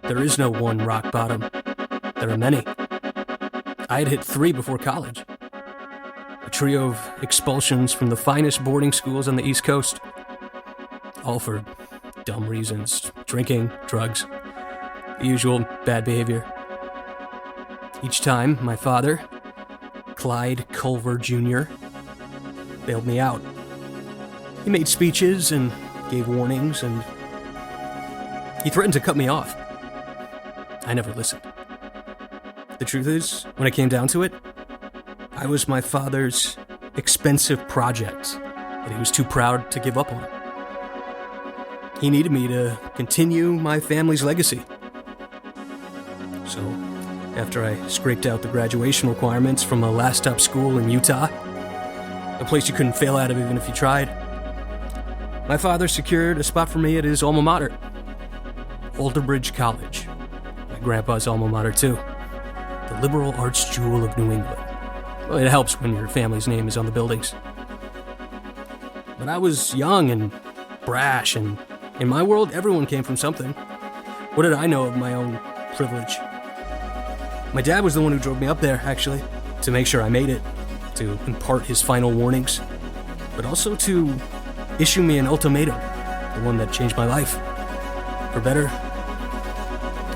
There is no one rock bottom. There are many. I had hit 3 before college. A trio of expulsions from the finest boarding schools on the East Coast. All for dumb reasons. Drinking, drugs, the usual bad behavior. Each time, my father, Clyde Culver Jr., bailed me out. He made speeches and gave warnings, and he threatened to cut me off. I never listened. The truth is, when it came down to it, I was my father's expensive project that he was too proud to give up on. He needed me to continue my family's legacy. So, after I scraped out the graduation requirements from a last-stop school in Utah, a place you couldn't fail out of even if you tried, my father secured a spot for me at his alma mater, Alderbridge College, my grandpa's alma mater too, the liberal arts jewel of New England. Well, it helps when your family's name is on the buildings. But I was young and brash, and in my world, everyone came from something. What did I know of my own privilege? My dad was the one who drove me up there, actually, to make sure I made it, to impart his final warnings, but also to issue me an ultimatum, the one that changed my life, for better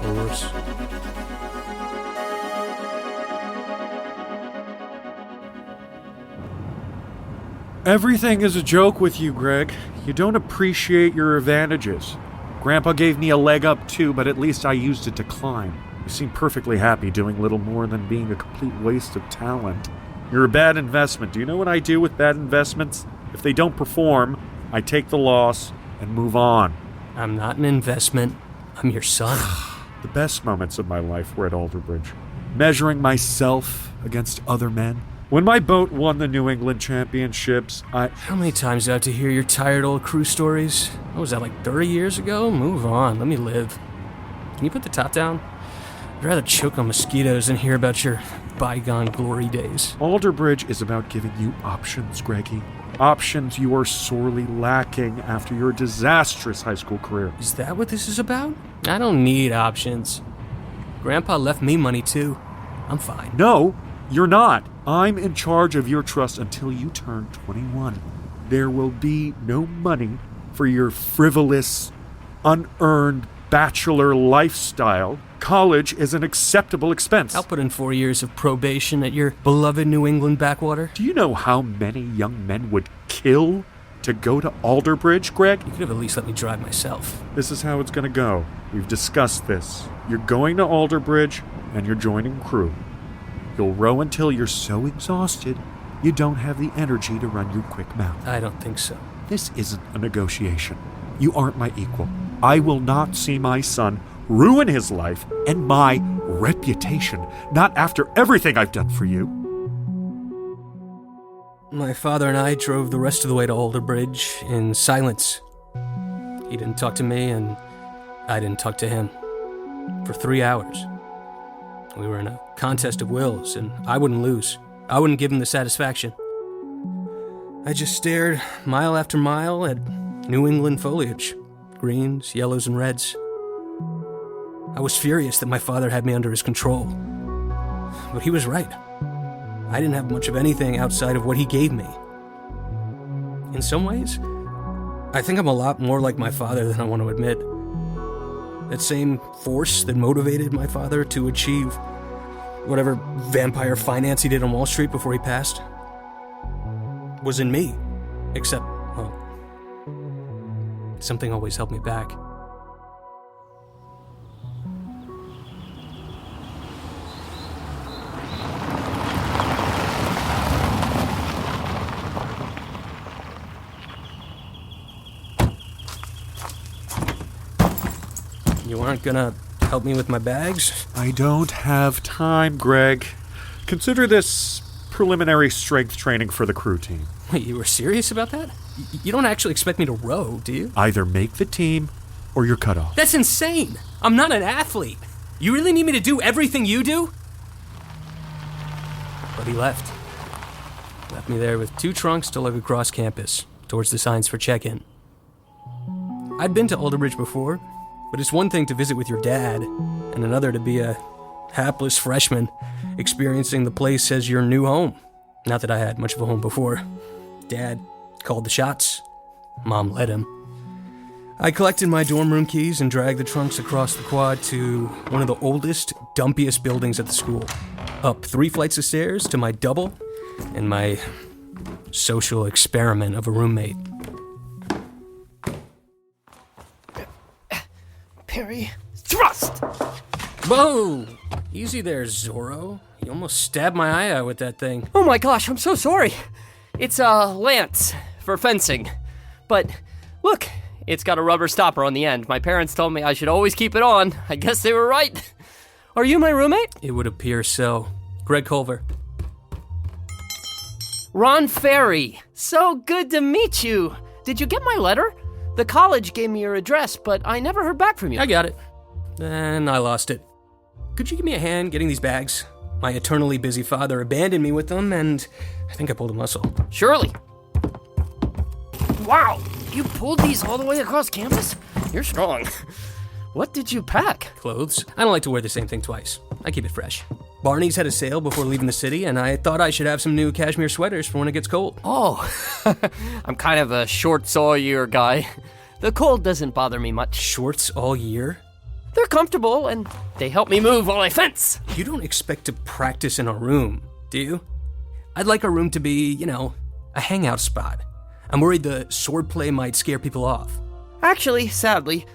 or worse. Everything is a joke with you, Greg. You don't appreciate your advantages. Grandpa gave me a leg up too, but at least I used it to climb. You seem perfectly happy doing little more than being a complete waste of talent. You're a bad investment. Do you know what I do with bad investments? If they don't perform, I take the loss and move on. I'm not an investment. I'm your son. The best moments of my life were at Alderbridge. Measuring myself against other men. When my boat won the New England Championships, How many times do I have to hear your tired old crew stories? What was that, like 30 years ago? Move on. Let me live. Can you put the top down? I'd rather choke on mosquitoes than hear about your bygone glory days. Alderbridge is about giving you options, Greggy. Options you are sorely lacking after your disastrous high school career. Is that what this is about? I don't need options. Grandpa left me money too. I'm fine. No, you're not. I'm in charge of your trust until you turn 21. There will be no money for your frivolous, unearned bachelor lifestyle. College is an acceptable expense. I'll put in 4 years of probation at your beloved New England backwater. Do you know how many young men would kill to go to Alderbridge, Greg? You could have at least let me drive myself. This is how it's going to go. We've discussed this. You're going to Alderbridge, and you're joining crew. You'll row until you're so exhausted you don't have the energy to run your quick mouth. I don't think so. This isn't a negotiation. You aren't my equal. I will not see my son ruin his life and my reputation, not after everything I've done for you. My father and I drove the rest of the way to Alderbridge in silence. He didn't talk to me, and I didn't talk to him. For 3 hours. We were in a contest of wills, and I wouldn't lose. I wouldn't give him the satisfaction. I just stared mile after mile at New England foliage. Greens, yellows, and reds. I was furious that my father had me under his control. But he was right. I didn't have much of anything outside of what he gave me. In some ways, I think I'm a lot more like my father than I want to admit. That same force that motivated my father to achieve whatever vampire finance he did on Wall Street before he passed was in me. Except, well, something always held me back. You aren't gonna help me with my bags? I don't have time, Greg. Consider this preliminary strength training for the crew team. Wait, you were serious about that? You don't actually expect me to row, do you? Either make the team or you're cut off. That's insane! I'm not an athlete! You really need me to do everything you do? But he left. Left me there with 2 trunks to lug across campus, towards the signs for check-in. I'd been to Alderbridge before, But it's one thing to visit with your dad, and another to be a hapless freshman experiencing the place as your new home. Not that I had much of a home before. Dad called the shots. Mom led him. I collected my dorm room keys and dragged the trunks across the quad to one of the oldest, dumpiest buildings at the school. Up 3 flights of stairs to my double and my social experiment of a roommate. Parry, thrust! Whoa! Easy there, Zorro. You almost stabbed my eye out with that thing. Oh my gosh, I'm so sorry. It's a lance for fencing. But look, it's got a rubber stopper on the end. My parents told me I should always keep it on. I guess they were right. Are you my roommate? It would appear so. Greg Culver. Ron Ferry. So good to meet you. Did you get my letter? The college gave me your address, but I never heard back from you. I got it. And I lost it. Could you give me a hand getting these bags? My eternally busy father abandoned me with them, and I think I pulled a muscle. Surely. Wow, you pulled these all the way across campus? You're strong. What did you pack? Clothes. I don't like to wear the same thing twice. I keep it fresh. Barney's had a sale before leaving the city, and I thought I should have some new cashmere sweaters for when it gets cold. Oh, I'm kind of a shorts all year guy. The cold doesn't bother me much. Shorts all year? They're comfortable, and they help me move while I fence. You don't expect to practice in a room, do you? I'd like a room to be, a hangout spot. I'm worried the swordplay might scare people off. Actually, sadly,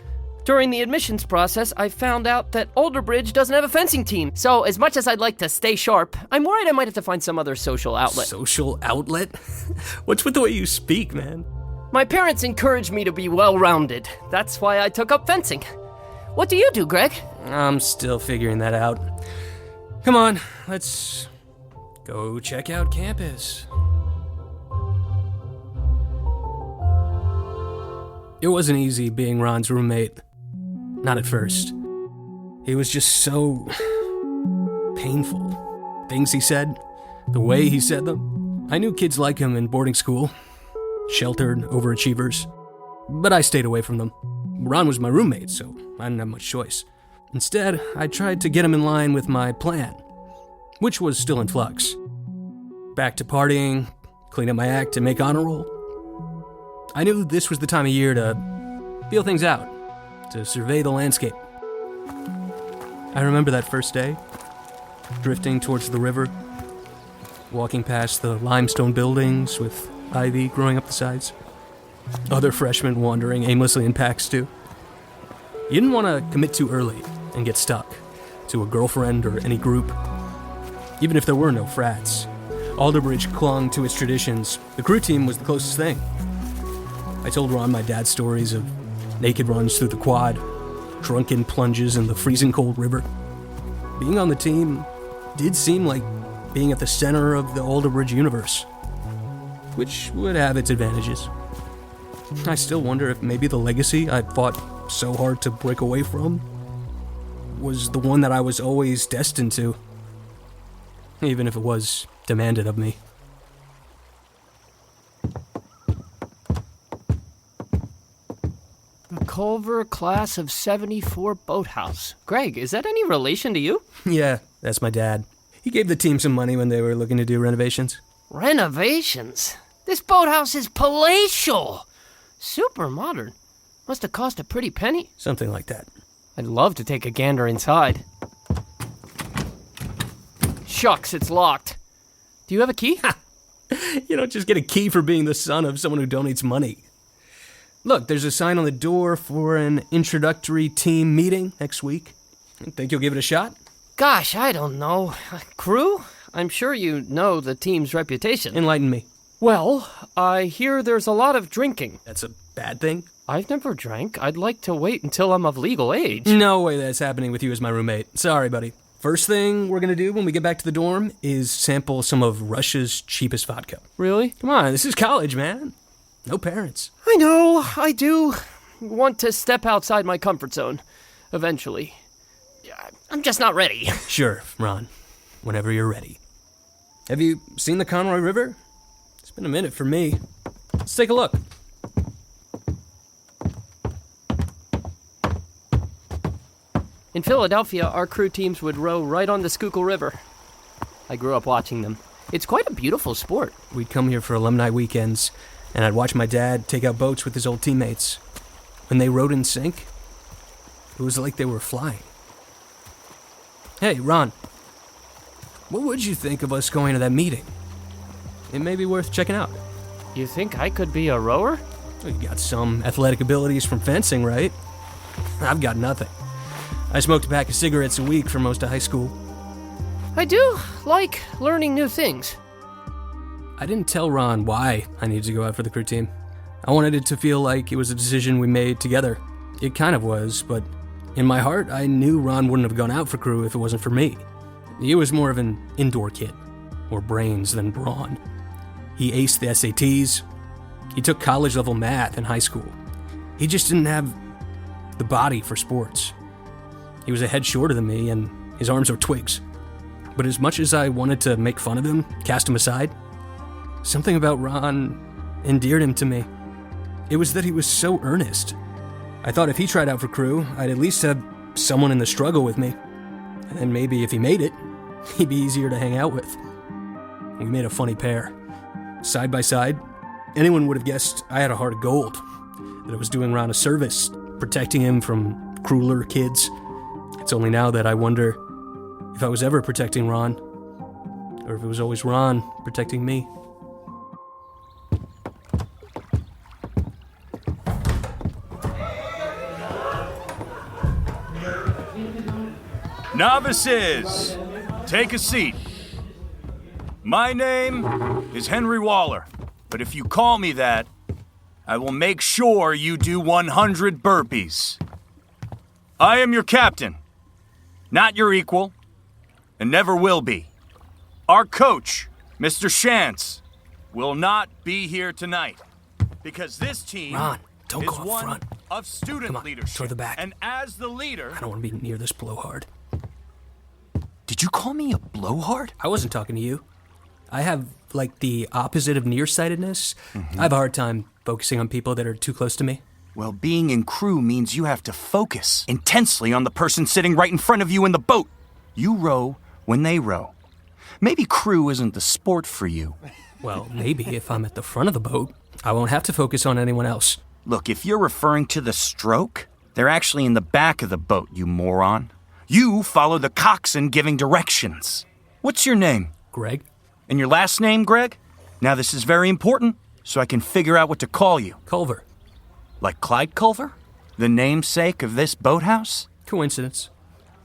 during the admissions process, I found out that Alderbridge doesn't have a fencing team. So as much as I'd like to stay sharp, I'm worried I might have to find some other social outlet. Social outlet? What's with the way you speak, man? My parents encouraged me to be well-rounded. That's why I took up fencing. What do you do, Greg? I'm still figuring that out. Come on, let's go check out campus. It wasn't easy being Ron's roommate. Not at first. It was just so painful. Things he said, the way he said them. I knew kids like him in boarding school. Sheltered overachievers. But I stayed away from them. Ron was my roommate, so I didn't have much choice. Instead, I tried to get him in line with my plan, which was still in flux. Back to partying, clean up my act, and make honor roll. I knew this was the time of year to feel things out, to survey the landscape. I remember that first day, drifting towards the river, walking past the limestone buildings with ivy growing up the sides. Other freshmen wandering aimlessly in packs too. You didn't want to commit too early and get stuck to a girlfriend or any group. Even if there were no frats, Alderbridge clung to its traditions. The crew team was the closest thing. I told Ron my dad's stories of naked runs through the quad, drunken plunges in the freezing cold river. Being on the team did seem like being at the center of the Alderbridge universe, which would have its advantages. I still wonder if maybe the legacy I fought so hard to break away from was the one that I was always destined to, even if it was demanded of me. The Culver class of 74 boathouse. Greg, is that any relation to you? Yeah, that's my dad. He gave the team some money when they were looking to do renovations. Renovations? This boathouse is palatial. Super modern. Must have cost a pretty penny. Something like that. I'd love to take a gander inside. Shucks, it's locked. Do you have a key? You don't just get a key for being the son of someone who donates money. Look, there's a sign on the door for an introductory team meeting next week. Think you'll give it a shot? Gosh, I don't know. Crew? I'm sure you know the team's reputation. Enlighten me. Well, I hear there's a lot of drinking. That's a bad thing? I've never drank. I'd like to wait until I'm of legal age. No way that's happening with you as my roommate. Sorry, buddy. First thing we're gonna do when we get back to the dorm is sample some of Russia's cheapest vodka. Really? Come on, this is college, man. No parents. I know, I do want to step outside my comfort zone, eventually. I'm just not ready. Sure, Ron. Whenever you're ready. Have you seen the Conroy River? It's been a minute for me. Let's take a look. In Philadelphia, our crew teams would row right on the Schuylkill River. I grew up watching them. It's quite a beautiful sport. We'd come here for alumni weekends, and I'd watch my dad take out boats with his old teammates. When they rowed in sync, it was like they were flying. Hey, Ron, what would you think of us going to that meeting? It may be worth checking out. You think I could be a rower? Well, you got some athletic abilities from fencing, right? I've got nothing. I smoked a pack of cigarettes a week for most of high school. I do like learning new things. I didn't tell Ron why I needed to go out for the crew team. I wanted it to feel like it was a decision we made together. It kind of was, but in my heart, I knew Ron wouldn't have gone out for crew if it wasn't for me. He was more of an indoor kid, more brains than brawn. He aced the SATs. He took college-level math in high school. He just didn't have the body for sports. He was a head shorter than me, and his arms were twigs. But as much as I wanted to make fun of him, cast him aside, something about Ron endeared him to me. It was that he was so earnest. I thought if he tried out for crew, I'd at least have someone in the struggle with me. And then maybe if he made it, he'd be easier to hang out with. We made a funny pair. Side by side, anyone would have guessed I had a heart of gold, that I was doing Ron a service, protecting him from crueler kids. It's only now that I wonder if I was ever protecting Ron, or if it was always Ron protecting me. Novices, take a seat. My name is Henry Waller, but if you call me that, I will make sure you do 100 burpees. I am your captain, not your equal, and never will be. Our coach, Mr. Shantz, will not be here tonight because this team Ron, don't is go up one front. of student Come on, leadership. toward the back. And as the leader... I don't want to be near this blowhard. Did you call me a blowhard? I wasn't talking to you. I have, the opposite of nearsightedness. I have a hard time focusing on people that are too close to me. Well, being in crew means you have to focus intensely on the person sitting right in front of you in the boat. You row when they row. Maybe crew isn't the sport for you. Well, maybe if I'm at the front of the boat, I won't have to focus on anyone else. Look, if you're referring to the stroke, they're actually in the back of the boat, you moron. You follow the coxswain giving directions. What's your name? Greg? And your last name, Greg? Now, this is very important, so I can figure out what to call you. Culver. Like Clyde Culver? The namesake of this boathouse? Coincidence.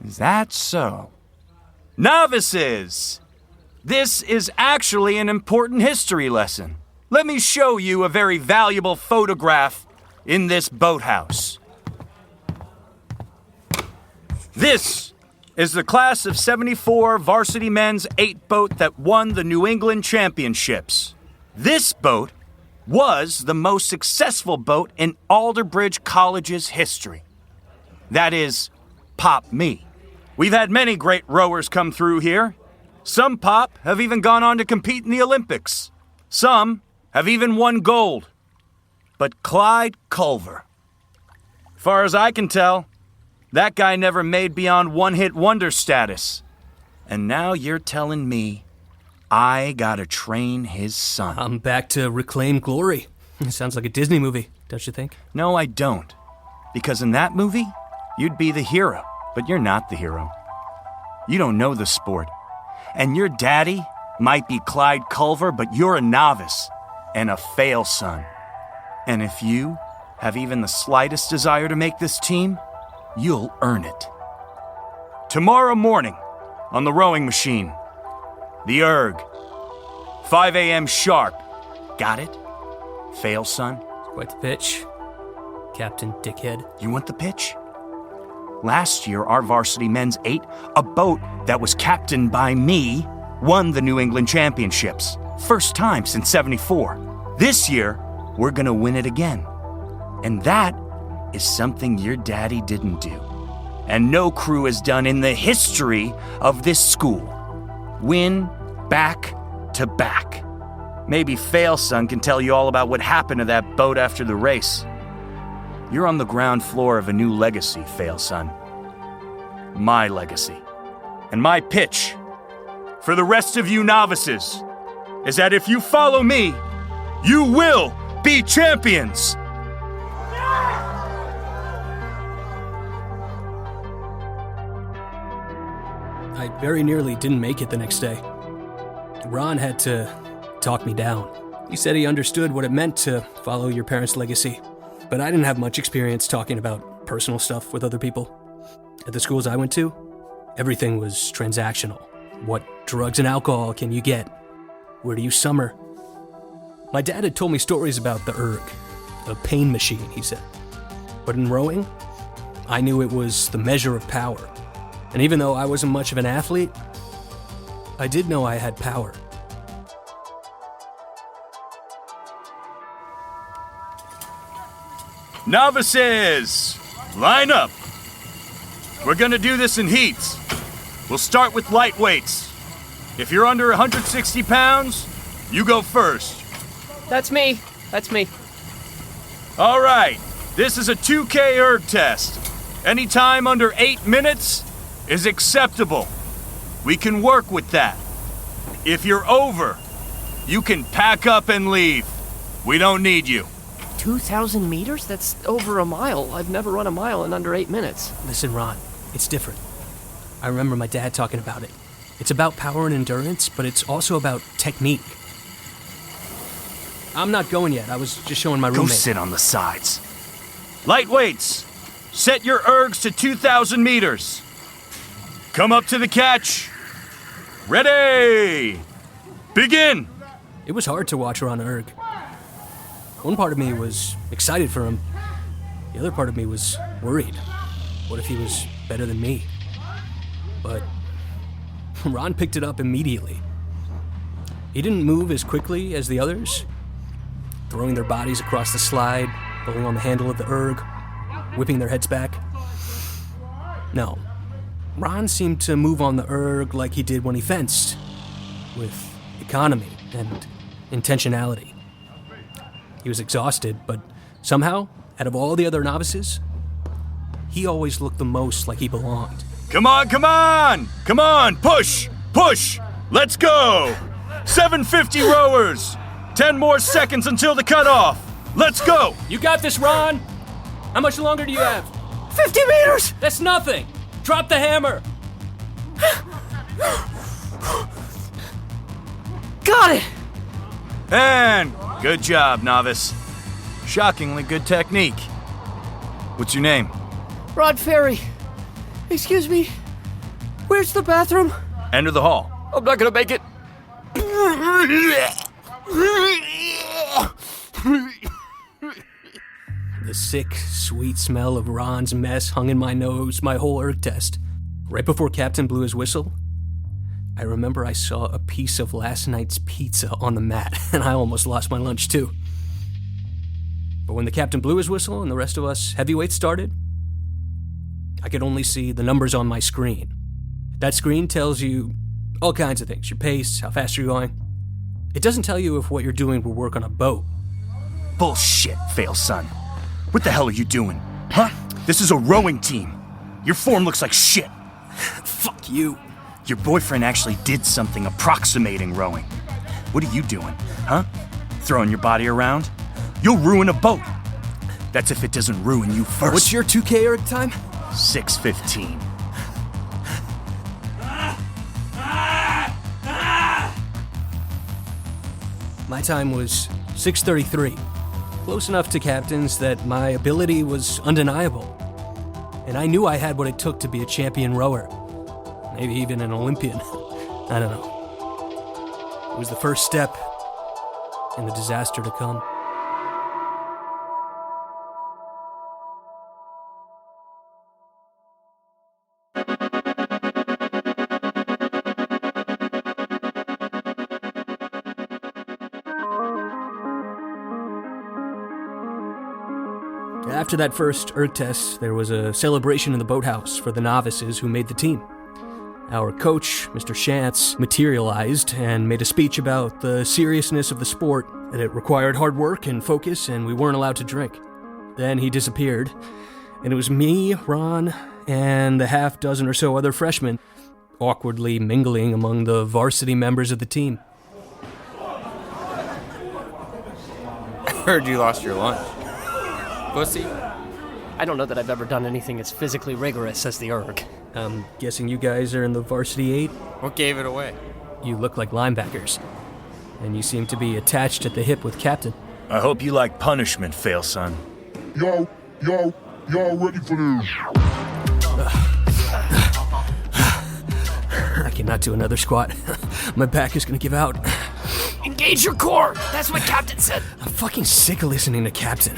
Is that so? Novices! This is actually an important history lesson. Let me show you a very valuable photograph in this boathouse. This is the class of '74 varsity men's 8-boat that won the New England Championships. This boat was the most successful boat in Alderbridge College's history. That is, pop me. We've had many great rowers come through here. Some pop have even gone on to compete in the Olympics. Some have even won gold. But Clyde Culver, far as I can tell, that guy never made beyond one-hit wonder status. And now you're telling me I gotta train his son. I'm back to reclaim glory. It sounds like a Disney movie, don't you think? No, I don't. Because in that movie, you'd be the hero, but you're not the hero. You don't know the sport. And your daddy might be Clyde Culver, but you're a novice and a fail son. And if you have even the slightest desire to make this team, you'll earn it. Tomorrow morning, on the rowing machine, the erg, 5 a.m. sharp. Got it? Fail, son? Quite the pitch, Captain Dickhead. You want the pitch? Last year, our varsity men's 8, a boat that was captained by me, won the New England Championships. First time since '74. This year, we're gonna win it again. And that is something your daddy didn't do. And no crew has done in the history of this school. Win back to back. Maybe Fail Son can tell you all about what happened to that boat after the race. You're on the ground floor of a new legacy, Fail Son. my legacy. And my pitch for the rest of you novices is that if you follow me, you will be champions. I very nearly didn't make it the next day. Ron had to talk me down. He said he understood what it meant to follow your parents' legacy, but I didn't have much experience talking about personal stuff with other people. At the schools I went to, everything was transactional. What drugs and alcohol can you get? Where do you summer? My dad had told me stories about the erg, a pain machine, he said. But in rowing, I knew it was the measure of power. And even though I wasn't much of an athlete, I did know I had power. Novices, line up. We're gonna do this in heats. We'll start with light weights. If you're under 160 pounds, you go first. That's me. All right, this is a 2K erg test. Any time under 8 minutes is acceptable. We can work with that. If you're over, you can pack up and leave. We don't need you. 2,000 meters? That's over a mile. I've never run a mile in under 8 minutes. Listen, Ron, it's different. I remember my dad talking about it. It's about power and endurance, but it's also about technique. I'm not going yet. I was just showing my roommate. Go sit on the sides. Light weights. Set your ergs to 2,000 meters. Come up to the catch. Ready. Begin. It was hard to watch Ron erg. One part of me was excited for him. The other part of me was worried. What if he was better than me? But Ron picked it up immediately. He didn't move as quickly as the others, throwing their bodies across the slide, pulling on the handle of the erg, whipping their heads back. No, Ron seemed to move on the erg like he did when he fenced, with economy and intentionality. He was exhausted, but somehow, out of all the other novices, he always looked the most like he belonged. Come on, push, let's go. 750 rowers, 10 more seconds until the cutoff. Let's go. You got this, Ron. How much longer do you have? 50 meters! That's nothing. Drop the hammer. Got it! And good job, novice. Shockingly good technique. What's your name? Rod Ferry. Excuse me. Where's the bathroom? Enter the hall. I'm not gonna make it. The sick, sweet smell of Ron's mess hung in my nose my whole erg test. Right before Captain blew his whistle, I remember I saw a piece of last night's pizza on the mat, and I almost lost my lunch too. But when the captain blew his whistle and the rest of us heavyweights started, I could only see the numbers on my screen. That screen tells you all kinds of things, your pace, how fast you're going. It doesn't tell you if what you're doing will work on a boat. Bullshit, fail son. What the hell are you doing? Huh? This is a rowing team. Your form looks like shit. Fuck you. Your boyfriend actually did something approximating rowing. What are you doing, huh? Throwing your body around? You'll ruin a boat. That's if it doesn't ruin you first. What's your 2K erg time? 6:15. My time was 6:33. Close enough to captain's that my ability was undeniable. And I knew I had what it took to be a champion rower. Maybe even an Olympian. I don't know. It was the first step in the disaster to come. After that first erg test, there was a celebration in the boathouse for the novices who made the team. Our coach, Mr. Shantz, materialized and made a speech about the seriousness of the sport, that it required hard work and focus, and we weren't allowed to drink. Then he disappeared, And it was me, Ron, and the half dozen or so other freshmen awkwardly mingling among the varsity members of the team. I heard you lost your lunch. Pussy? I don't know that I've ever done anything as physically rigorous as the erg. I'm guessing you guys are in the varsity 8? What gave it away? You look like linebackers. And you seem to be attached at the hip with Captain. I hope you like punishment, fail son. Y'all ready for this? I cannot do another squat. My back is gonna give out. Engage your core! That's what Captain said! I'm fucking sick of listening to Captain.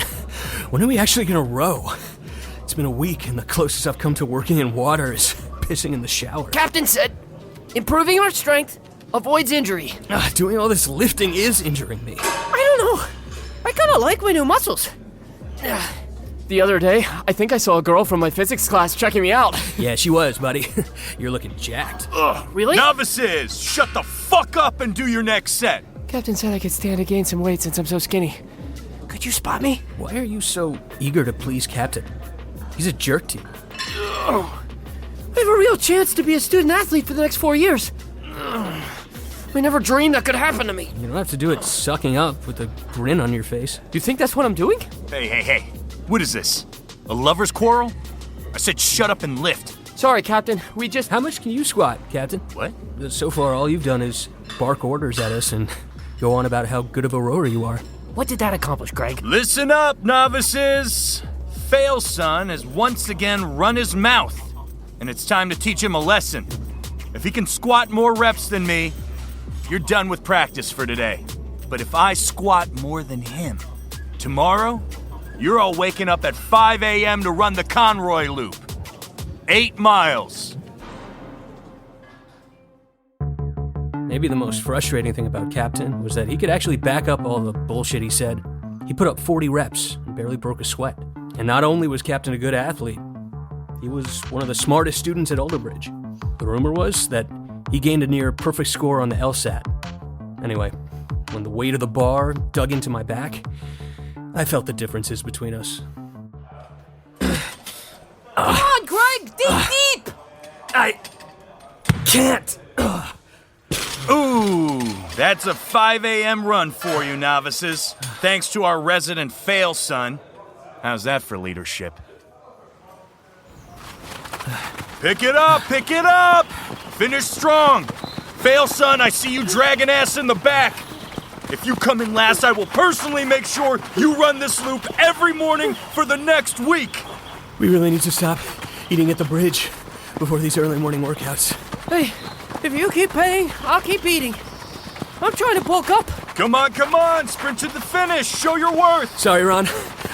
When are we actually gonna row? It's been a week, and the closest I've come to working in water is pissing in the shower. Captain said, improving our strength avoids injury. Doing all this lifting is injuring me. I don't know. I kinda like my new muscles. The other day, I think I saw a girl from my physics class checking me out. Yeah, she was, buddy. You're looking jacked. Really? Novices, shut the fuck up and do your next set. Captain said I could stand to gain some weight since I'm so skinny. Could you spot me? Why are you so eager to please Captain? He's a jerk to you. I have a real chance to be a student athlete for the next 4 years. I never dreamed that could happen to me. You don't have to do it sucking up with a grin on your face. Do you think that's what I'm doing? Hey. What is this? A lover's quarrel? I said shut up and lift. Sorry, Captain. We just... How much can you squat, Captain? What? So far, all you've done is bark orders at us and go on about how good of a rower you are. What did that accomplish, Greg? Listen up, novices. Fail son has once again run his mouth, and it's time to teach him a lesson. If he can squat more reps than me, you're done with practice for today. But if I squat more than him, tomorrow, you're all waking up at 5 a.m. to run the Conroy Loop. 8 miles. Maybe the most frustrating thing about Captain was that he could actually back up all the bullshit he said. He put up 40 reps and barely broke a sweat. And not only was Captain a good athlete, he was one of the smartest students at Alderbridge. The rumor was that he gained a near perfect score on the LSAT. Anyway, when the weight of the bar dug into my back, I felt the differences between us. Come on, Greg! Deep! I can't! Ooh, that's a 5 a.m. run for you, novices. Thanks to our resident fail son. How's that for leadership? Pick it up! Finish strong! Fail son, I see you dragging ass in the back. If you come in last, I will personally make sure you run this loop every morning for the next week. We really need to stop eating at the bridge before these early morning workouts. Hey, if you keep paying, I'll keep eating. I'm trying to bulk up. Come on, sprint to the finish, show your worth. Sorry, Ron.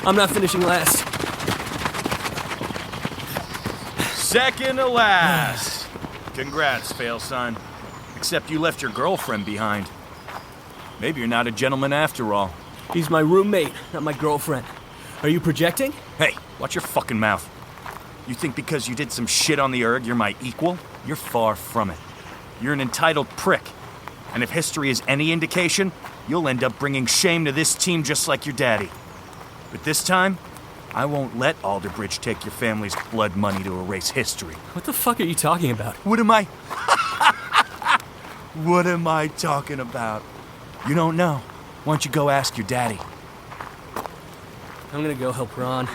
I'm not finishing last. Second to last. Congrats, fail son. Except you left your girlfriend behind. Maybe you're not a gentleman after all. He's my roommate, not my girlfriend. Are you projecting? Hey, watch your fucking mouth. You think because you did some shit on the erg, you're my equal? You're far from it. You're an entitled prick. And if history is any indication, you'll end up bringing shame to this team just like your daddy. But this time, I won't let Alderbridge take your family's blood money to erase history. What the fuck are you talking about? What am I talking about? You don't know. Why don't you go ask your daddy? I'm gonna go help Ron.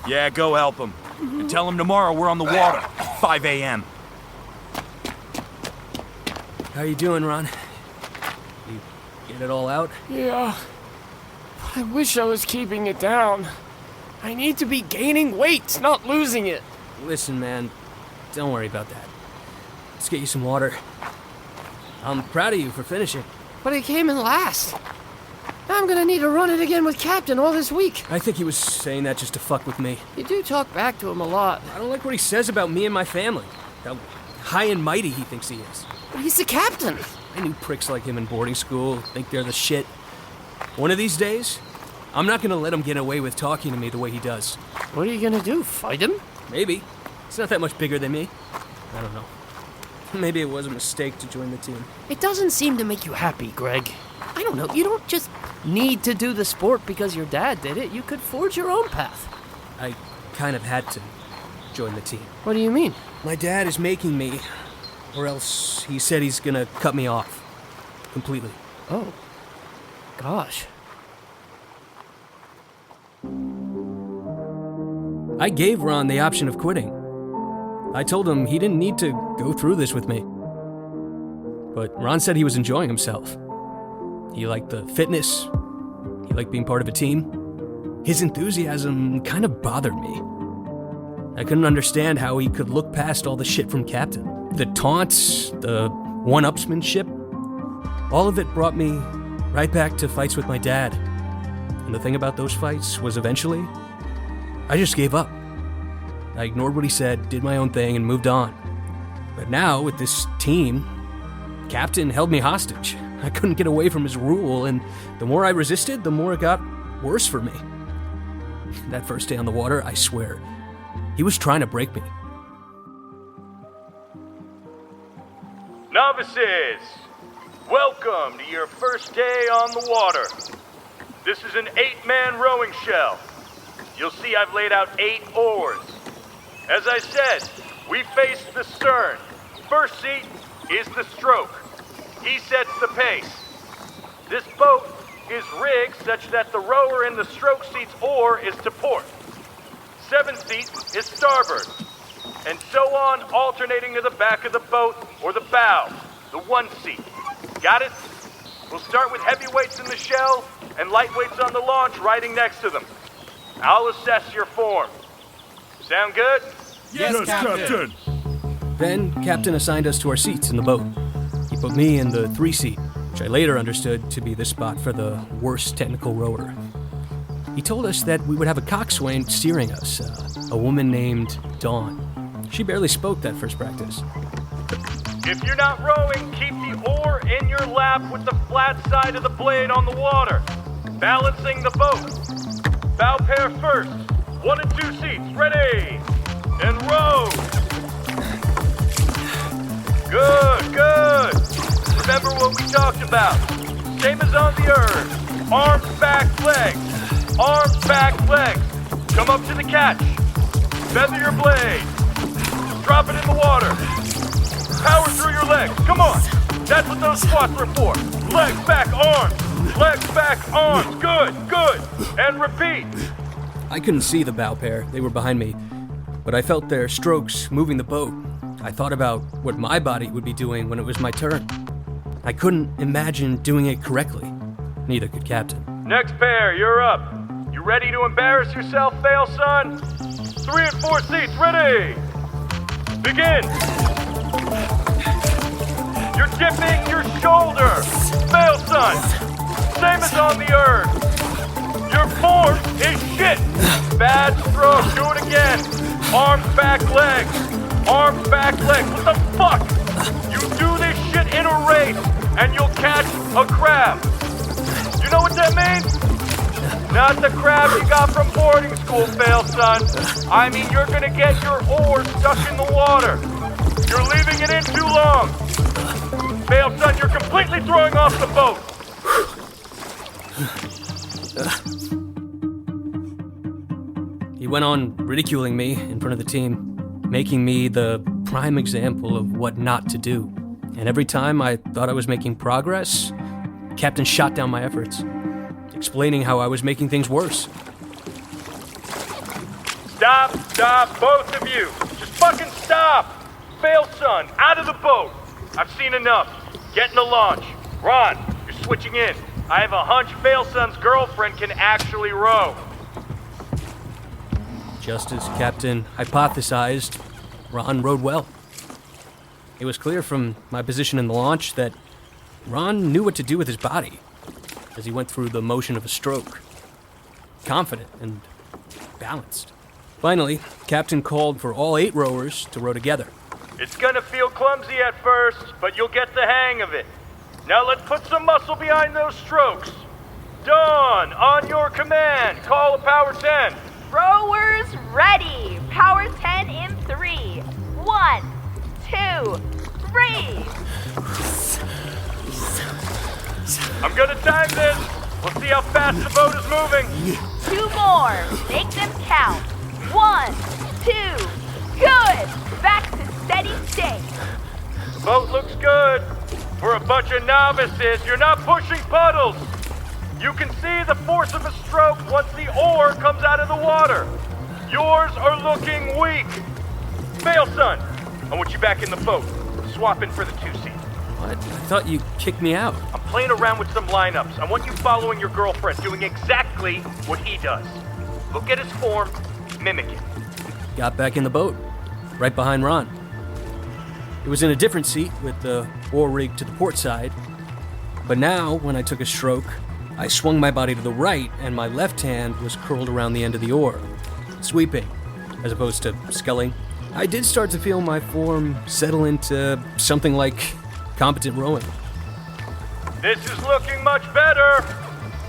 Yeah, go help him. And tell him tomorrow we're on the water, 5 a.m. How you doing, Ron? You get it all out? Yeah. I wish I was keeping it down. I need to be gaining weight, not losing it. Listen, man, don't worry about that. Let's get you some water. I'm proud of you for finishing. But I came in last. I'm gonna need to run it again with Captain all this week. I think he was saying that just to fuck with me. You do talk back to him a lot. I don't like what he says about me and my family. How high and mighty he thinks he is. But he's the captain. I knew pricks like him in boarding school think they're the shit. One of these days, I'm not gonna let him get away with talking to me the way he does. What are you gonna do, fight him? Maybe. He's not that much bigger than me. I don't know. Maybe it was a mistake to join the team. It doesn't seem to make you happy, Greg. I don't know, you don't just need to do the sport because your dad did it. You could forge your own path. I kind of had to join the team. What do you mean? My dad is making me, or else he said he's gonna cut me off. Completely. Oh. Gosh. I gave Ron the option of quitting. I told him he didn't need to go through this with me. But Ron said he was enjoying himself. He liked the fitness. He liked being part of a team. His enthusiasm kind of bothered me. I couldn't understand how he could look past all the shit from Captain. The taunts, the one-upsmanship, all of it brought me right back to fights with my dad. And the thing about those fights was eventually, I just gave up. I ignored what he said, did my own thing, and moved on. But now, with this team, Captain held me hostage. I couldn't get away from his rule, and the more I resisted, the more it got worse for me. That first day on the water, I swear, he was trying to break me. Novices, welcome to your first day on the water. This is an 8-man rowing shell. You'll see I've laid out 8 oars. As I said, we face the stern. First seat is the stroke. He sets the pace. This boat is rigged such that the rower in the stroke seat's oar is to port. 7th seat is starboard. And so on, alternating to the back of the boat or the bow, the 1 seat. Got it? We'll start with heavyweights in the shell and lightweights on the launch riding next to them. I'll assess your form. Sound good? Yes, Captain. Then, Captain assigned us to our seats in the boat. He put me in the 3 seat, which I later understood to be the spot for the worst technical rower. He told us that we would have a coxswain steering us, a woman named Dawn. She barely spoke that first practice. If you're not rowing, keep the oar in your lap with the flat side of the blade on the water, balancing the boat. Bow pair first. 1 and 2 seats, ready, and row. Good, good. Remember what we talked about. Same as on the erg. Arms, back, legs. Arms, back, legs. Come up to the catch. Feather your blade. Drop it in the water. Power through your legs. Come on. That's what those squats are for. Legs back, arms. Legs back, arms. Good, good. And repeat. I couldn't see the bow pair. They were behind me. But I felt their strokes moving the boat. I thought about what my body would be doing when it was my turn. I couldn't imagine doing it correctly. Neither could Captain. Next pair, you're up. You ready to embarrass yourself, fail son? 3 and 4 seats, ready. Begin. You're dipping your shoulder. Fail son. Same as on the erg. Your form is shit. Bad stroke. Do it again. Arms, back, legs. Arms, back, legs. What the fuck? You do this shit in a race, and you'll catch a crab. You know what that means? Not the crab you got from boarding school, fail son. I mean, you're gonna get your oar stuck in the water. You're leaving it in too long. Fail son, you're completely throwing off the boat. He went on ridiculing me in front of the team, making me the prime example of what not to do. And every time I thought I was making progress, Captain shot down my efforts, explaining how I was making things worse. Stop, both of you. Just fucking stop. Fail son, out of the boat. I've seen enough. Get in the launch. Ron, you're switching in. I have a hunch Fail son's girlfriend can actually row. Just as Captain hypothesized, Ron rowed well. It was clear from my position in the launch that Ron knew what to do with his body as he went through the motion of a stroke. Confident and balanced. Finally, Captain called for all 8 rowers to row together. It's gonna feel clumsy at first, but you'll get the hang of it. Now let's put some muscle behind those strokes. Dawn, on your command, call a power 10. Rowers ready. Power 10 in 3. 1, 2, 3. I'm gonna time this. We'll see how fast the boat is moving. 2 more. Make them count. 1, 2. Good. Back to steady state. The boat looks good. For a bunch of novices, you're not pushing puddles. You can see the force of a stroke once the oar comes out of the water. Yours are looking weak. Fail, son. I want you back in the boat. Swap in for the 2-seat. What? I thought you kicked me out. I'm playing around with some lineups. I want you following your girlfriend, doing exactly what he does. Look at his form, mimic it. Got back in the boat, right behind Ron. It was in a different seat with the oar rig to the port side. But now, when I took a stroke, I swung my body to the right and my left hand was curled around the end of the oar, sweeping, as opposed to sculling. I did start to feel my form settle into something like competent rowing. This is looking much better.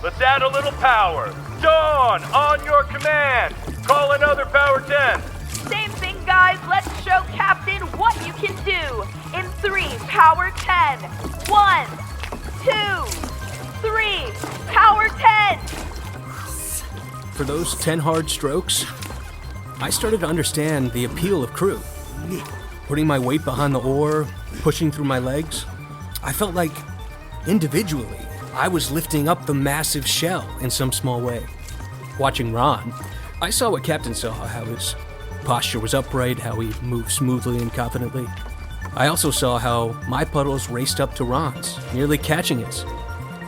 Let's add a little power. Dawn, on your command. Call another power 10. Same thing, guys. Let's show Captain what you can do. In 3, power 10. 1, 2, 3, power 10. For those 10 hard strokes, I started to understand the appeal of crew. Putting my weight behind the oar, pushing through my legs, I felt like, individually, I was lifting up the massive shell in some small way. Watching Ron, I saw what Captain saw, how his posture was upright, how he moved smoothly and confidently. I also saw how my puddles raced up to Ron's, nearly catching his.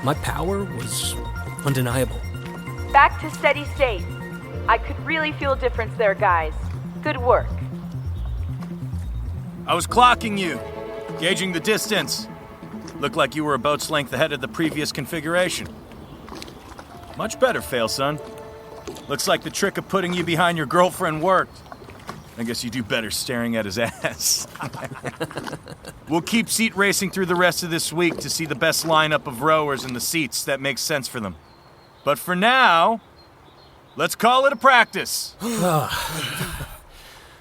My power was undeniable. Back to steady state. I could really feel a difference there, guys. Good work. I was clocking you, gauging the distance. Looked like you were a boat's length ahead of the previous configuration. Much better, Fail, son. Looks like the trick of putting you behind your girlfriend worked. I guess you do better staring at his ass. We'll keep seat racing through the rest of this week to see the best lineup of rowers in the seats that makes sense for them. But for now, let's call it a practice.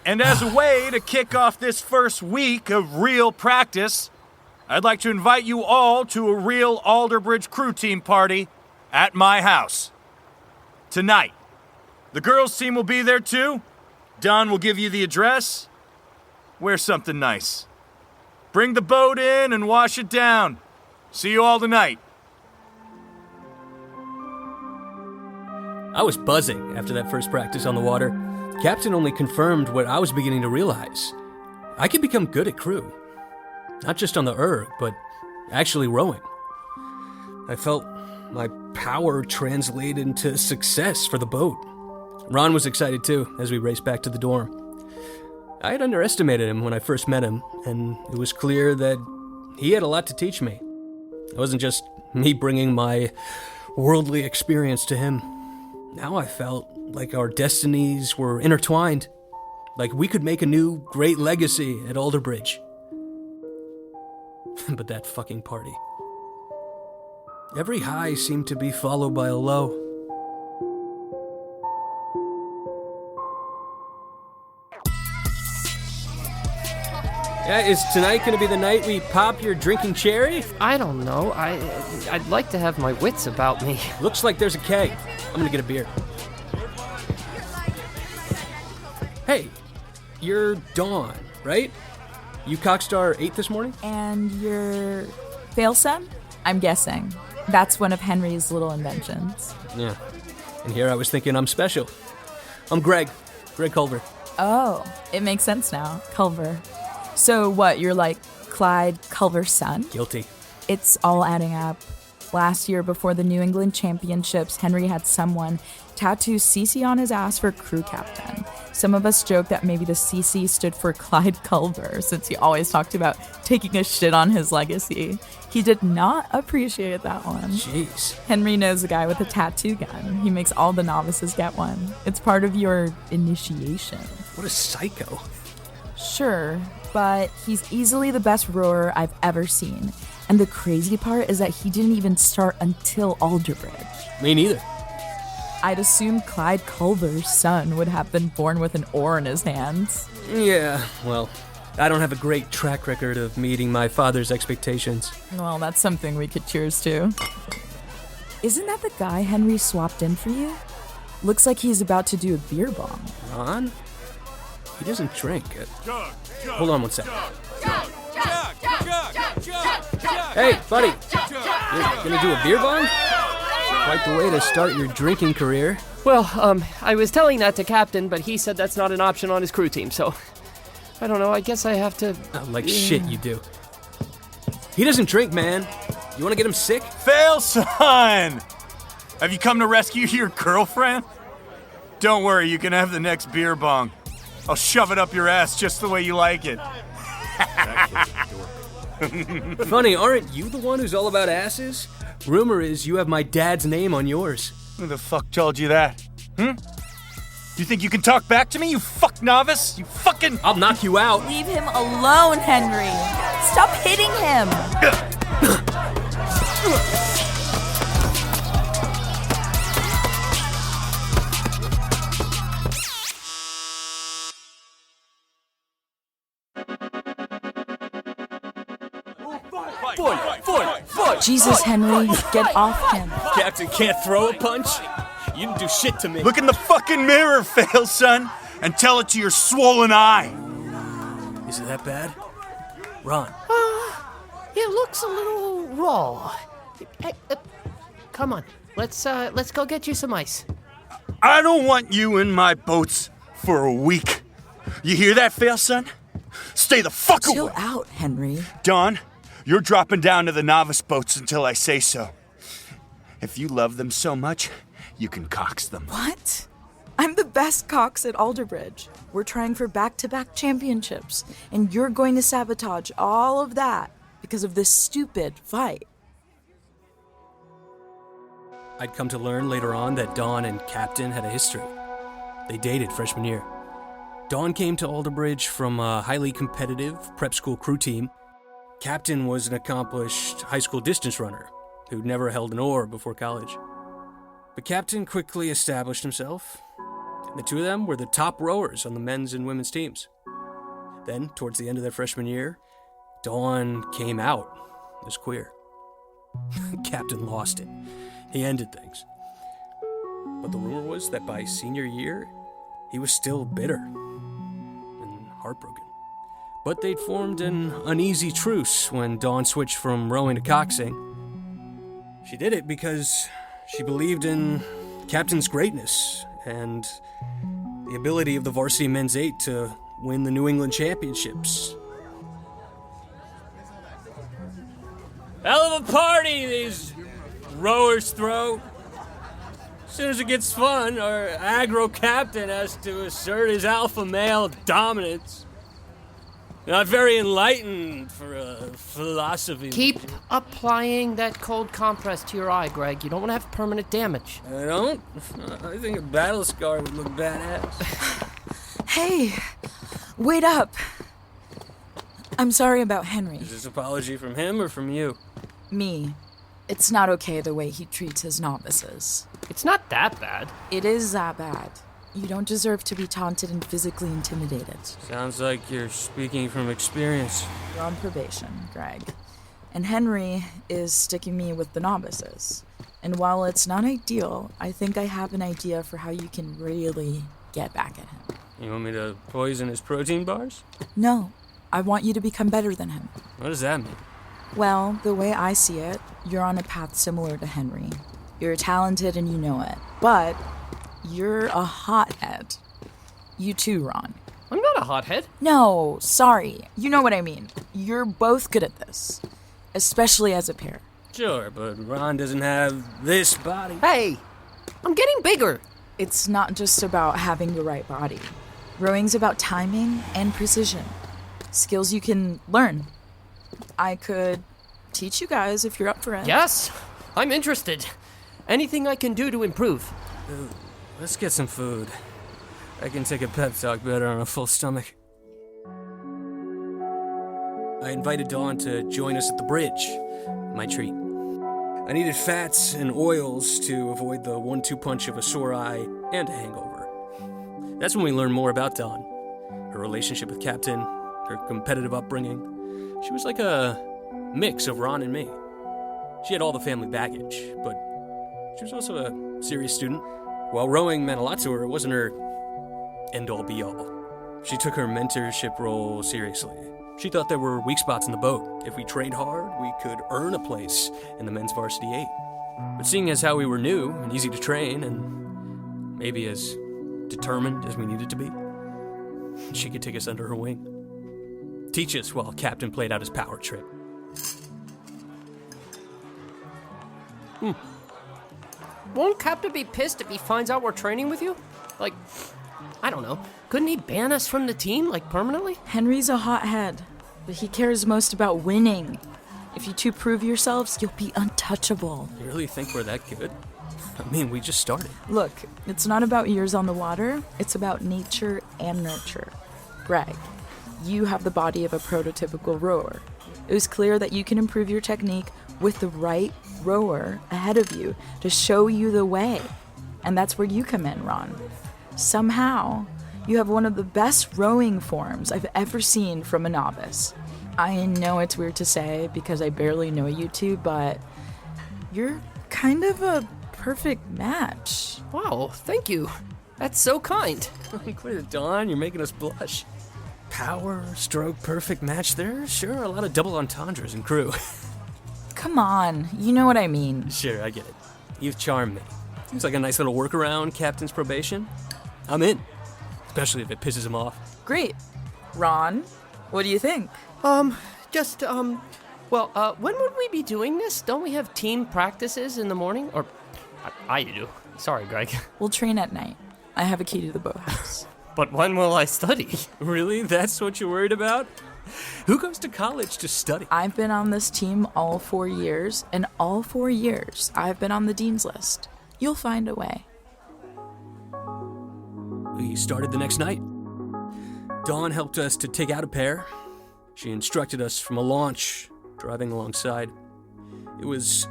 And as a way to kick off this first week of real practice, I'd like to invite you all to a real Alderbridge crew team party at my house. Tonight. The girls' team will be there too. Don will give you the address. Wear something nice. Bring the boat in and wash it down. See you all tonight. I was buzzing after that first practice on the water. Captain only confirmed what I was beginning to realize. I could become good at crew. Not just on the erg, but actually rowing. I felt my power translate into success for the boat. Ron was excited too, as we raced back to the dorm. I had underestimated him when I first met him, and it was clear that he had a lot to teach me. It wasn't just me bringing my worldly experience to him. Now I felt like our destinies were intertwined, like we could make a new great legacy at Alderbridge. But that fucking party. Every high seemed to be followed by a low. Yeah, is tonight going to be the night we pop your drinking cherry? I don't know. I'd like to have my wits about me. Looks like there's a keg. I'm going to get a beer. Hey, you're Dawn, right? You Cockstar 8 this morning? And you're Failson? I'm guessing. That's one of Henry's little inventions. Yeah. And here I was thinking I'm special. I'm Greg Culver. Oh, it makes sense now. Culver. So what, you're like Clyde Culver's son? Guilty. It's all adding up. Last year, before the New England Championships, Henry had someone tattoo CC on his ass for crew captain. Some of us joke that maybe the CC stood for Clyde Culver, since he always talked about taking a shit on his legacy. He did not appreciate that one. Jeez. Henry knows a guy with a tattoo gun. He makes all the novices get one. It's part of your initiation. What a psycho. Sure, but he's easily the best rower I've ever seen. And the crazy part is that he didn't even start until Alderbridge. Me neither. I'd assume Clyde Culver's son would have been born with an oar in his hands. Yeah, well, I don't have a great track record of meeting my father's expectations. Well, that's something we could cheers to. Isn't that the guy Henry swapped in for you? Looks like he's about to do a beer bomb. Ron? He doesn't drink. Hold on one sec. Hey, buddy. You're gonna do a beer bomb? Quite the way to start your drinking career. Well, I was telling that to Captain, but he said that's not an option on his crew team, so I don't know, I guess I have to... Like shit you do. He doesn't drink, man. You wanna get him sick? Fail, son! Have you come to rescue your girlfriend? Don't worry, you can have the next beer bong. I'll shove it up your ass just the way you like it. Funny, aren't you the one who's all about asses? Rumor is you have my dad's name on yours. Who the fuck told you that? You think you can talk back to me, you fuck novice? You fucking... I'll knock you out. Leave him alone, Henry. Stop hitting him. Jesus, Henry, get off him. Captain can't throw a punch? You didn't do shit to me. Look in the fucking mirror, fail, son, and tell it to your swollen eye. Is it that bad? Ron. It looks a little raw. Hey, come on, let's go get you some ice. I don't want you in my boats for a week. You hear that, fail, son? Stay the fuck away. Chill out, Henry. Dawn, you're dropping down to the novice boats until I say so. If you love them so much, you can cox them. What? I'm the best cox at Alderbridge. We're trying for back-to-back championships, and you're going to sabotage all of that because of this stupid fight. I'd come to learn later on that Dawn and Captain had a history. They dated freshman year. Dawn came to Alderbridge from a highly competitive prep school crew team. Captain was an accomplished high school distance runner who'd never held an oar before college. But Captain quickly established himself, and the two of them were the top rowers on the men's and women's teams. Then, towards the end of their freshman year, Dawn came out as queer. Captain lost it. He ended things. But the rumor was that by senior year, he was still bitter and heartbroken. But they'd formed an uneasy truce when Dawn switched from rowing to coxing. She did it because she believed in Captain's greatness and the ability of the varsity men's 8 to win the New England championships. Hell of a party these rowers throw. As soon as it gets fun, our aggro captain has to assert his alpha male dominance. Not very enlightened for a philosophy. Keep applying that cold compress to your eye, Greg. You don't want to have permanent damage. I don't? I think a battle scar would look badass. Hey, wait up. I'm sorry about Henry. Is this apology from him or from you? Me. It's not okay the way he treats his novices. It's not that bad. It is that bad. You don't deserve to be taunted and physically intimidated. Sounds like you're speaking from experience. You're on probation, Greg. And Henry is sticking me with the novices. And while it's not ideal, I think I have an idea for how you can really get back at him. You want me to poison his protein bars? No, I want you to become better than him. What does that mean? Well, the way I see it, you're on a path similar to Henry. You're talented and you know it, but you're a hothead. You too, Ron. I'm not a hothead. No, sorry. You know what I mean. You're both good at this, especially as a pair. Sure, but Ron doesn't have this body. Hey, I'm getting bigger. It's not just about having the right body. Rowing's about timing and precision. Skills you can learn. I could teach you guys if you're up for it. Yes, I'm interested. Anything I can do to improve. Let's get some food. I can take a pep talk better on a full stomach. I invited Dawn to join us at the bridge. My treat. I needed fats and oils to avoid the 1-2 punch of a sore eye and a hangover. That's when we learned more about Dawn. Her relationship with Captain, her competitive upbringing. She was like a mix of Ron and me. She had all the family baggage, but She was also a serious student. While rowing meant a lot to her, it wasn't her end-all be-all. She took her mentorship role seriously. She thought there were weak spots in the boat. If we trained hard, we could earn a place in the men's varsity 8. But seeing as how we were new and easy to train and maybe as determined as we needed to be, she could take us under her wing. Teach us while Captain played out his power trip. Won't Captain be pissed if he finds out we're training with you? Like, I don't know. Couldn't he ban us from the team, like, permanently? Henry's a hothead, but he cares most about winning. If you two prove yourselves, you'll be untouchable. You really think we're that good? I mean, we just started. Look, it's not about years on the water. It's about nature and nurture. Greg, you have the body of a prototypical rower. It was clear that you can improve your technique with the right rower ahead of you to show you the way. And that's where you come in, Ron. Somehow, you have one of the best rowing forms I've ever seen from a novice. I know it's weird to say because I barely know you two, but you're kind of a perfect match. Wow, thank you. That's so kind. Quit it, Dawn. You're making us blush. Power, stroke, perfect match. There sure are a lot of double entendres in crew. Come on, you know what I mean. Sure, I get it. You've charmed me. Seems like a nice little workaround, Captain's probation. I'm in. Especially if it pisses him off. Great. Ron, what do you think? When would we be doing this? Don't we have team practices in the morning? Or, I do. Sorry, Greg. We'll train at night. I have a key to the boathouse. But when will I study? Really? That's what you're worried about? Who goes to college to study? I've been on this team all 4 years, and all 4 years I've been on the dean's list. You'll find a way. We started the next night. Dawn helped us to take out a pair. She instructed us from a launch, driving alongside. It was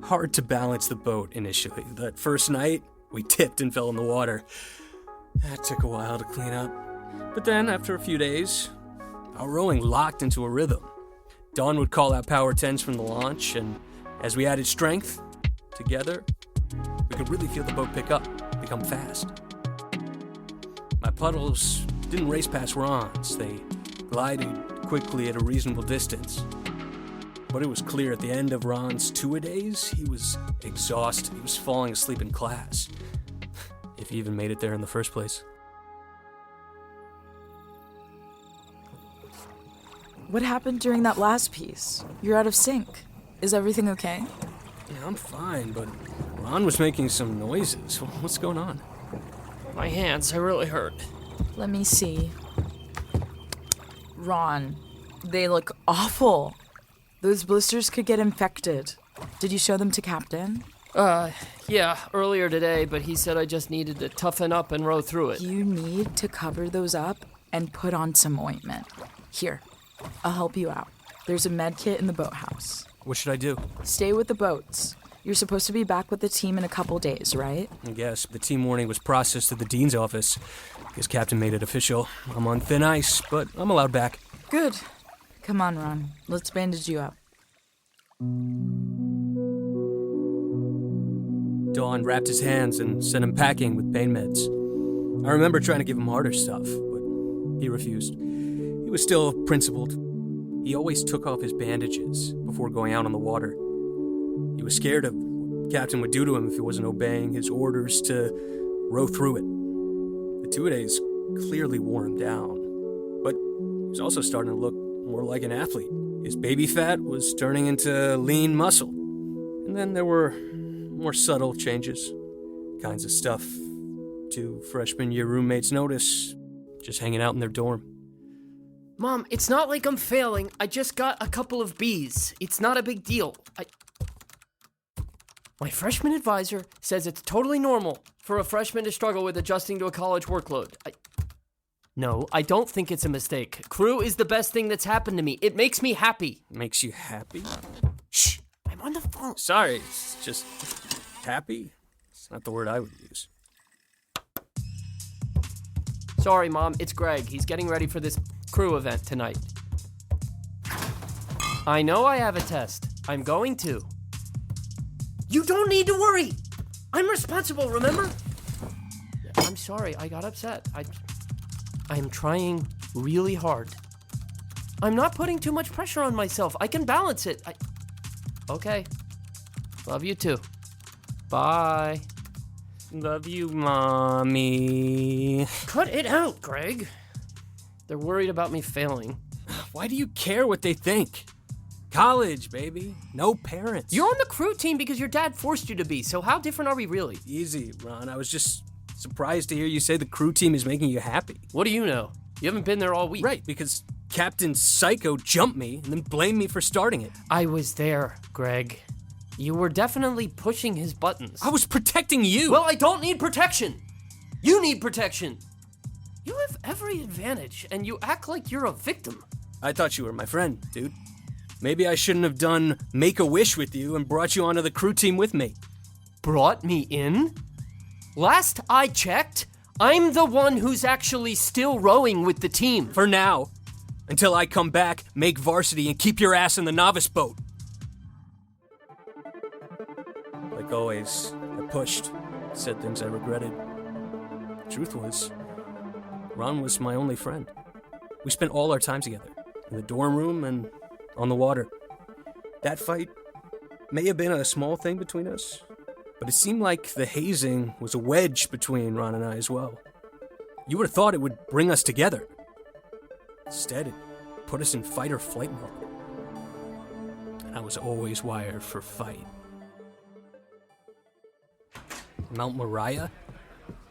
hard to balance the boat initially. That first night, we tipped and fell in the water. That took a while to clean up. But then, after a few days, our rowing locked into a rhythm. Dawn would call out power 10s from the launch, and as we added strength together, we could really feel the boat pick up, become fast. My puddles didn't race past Ron's. They glided quickly at a reasonable distance. But it was clear at the end of Ron's two-a-days, he was exhausted. He was falling asleep in class, if he even made it there in the first place. What happened during that last piece? You're out of sync. Is everything okay? Yeah, I'm fine, but Ron was making some noises. What's going on? My hands, they really hurt. Let me see. Ron, they look awful. Those blisters could get infected. Did you show them to Captain? Yeah, earlier today, but he said I just needed to toughen up and row through it. You need to cover those up and put on some ointment. Here, I'll help you out. There's a med kit in the boathouse. What should I do? Stay with the boats. You're supposed to be back with the team in a couple days, right? I guess. The team warning was processed at the dean's office. Guess Captain made it official. I'm on thin ice, but I'm allowed back. Good. Come on, Ron. Let's bandage you up. Dawn wrapped his hands and sent him packing with pain meds. I remember trying to give him harder stuff, but he refused. He was still principled. He always took off his bandages before going out on the water. He was scared of what Captain would do to him if he wasn't obeying his orders to row through it. The two-a-days clearly wore him down, but he was also starting to look more like an athlete. His baby fat was turning into lean muscle. And then there were more subtle changes, kinds of stuff two freshman year roommates notice just hanging out in their dorm. Mom, it's not like I'm failing. I just got a couple of B's. It's not a big deal. My freshman advisor says it's totally normal for a freshman to struggle with adjusting to a college workload. No, I don't think it's a mistake. Crew is the best thing that's happened to me. It makes me happy. Makes you happy? Shh, I'm on the phone. Sorry, it's just happy? It's not the word I would use. Sorry, Mom, it's Greg. He's getting ready for this crew event tonight. I know I have a test. I'm going to. You don't need to worry. I'm responsible, remember? I'm sorry, I got upset. I'm trying really hard. I'm not putting too much pressure on myself. I can balance it. Okay. Love you too. Bye. Love you, Mommy. Cut it out, Greg. They're worried about me failing. Why do you care what they think? College, baby. No parents. You're on the crew team because your dad forced you to be, so how different are we really? Easy, Ron. I was just surprised to hear you say the crew team is making you happy. What do you know? You haven't been there all week. Right, because Captain Psycho jumped me and then blamed me for starting it. I was there, Greg. You were definitely pushing his buttons. I was protecting you. Well, I don't need protection. You need protection. You have every advantage, and you act like you're a victim. I thought you were my friend, dude. Maybe I shouldn't have done Make-A-Wish with you and brought you onto the crew team with me. Brought me in? Last I checked, I'm the one who's actually still rowing with the team. For now. Until I come back, make varsity, and keep your ass in the novice boat. Like always, I pushed, said things I regretted. Truth was, Ron was my only friend. We spent all our time together, in the dorm room and on the water. That fight may have been a small thing between us, but it seemed like the hazing was a wedge between Ron and I as well. You would have thought it would bring us together. Instead, it put us in fight or flight mode. And I was always wired for fight. Mount Moriah?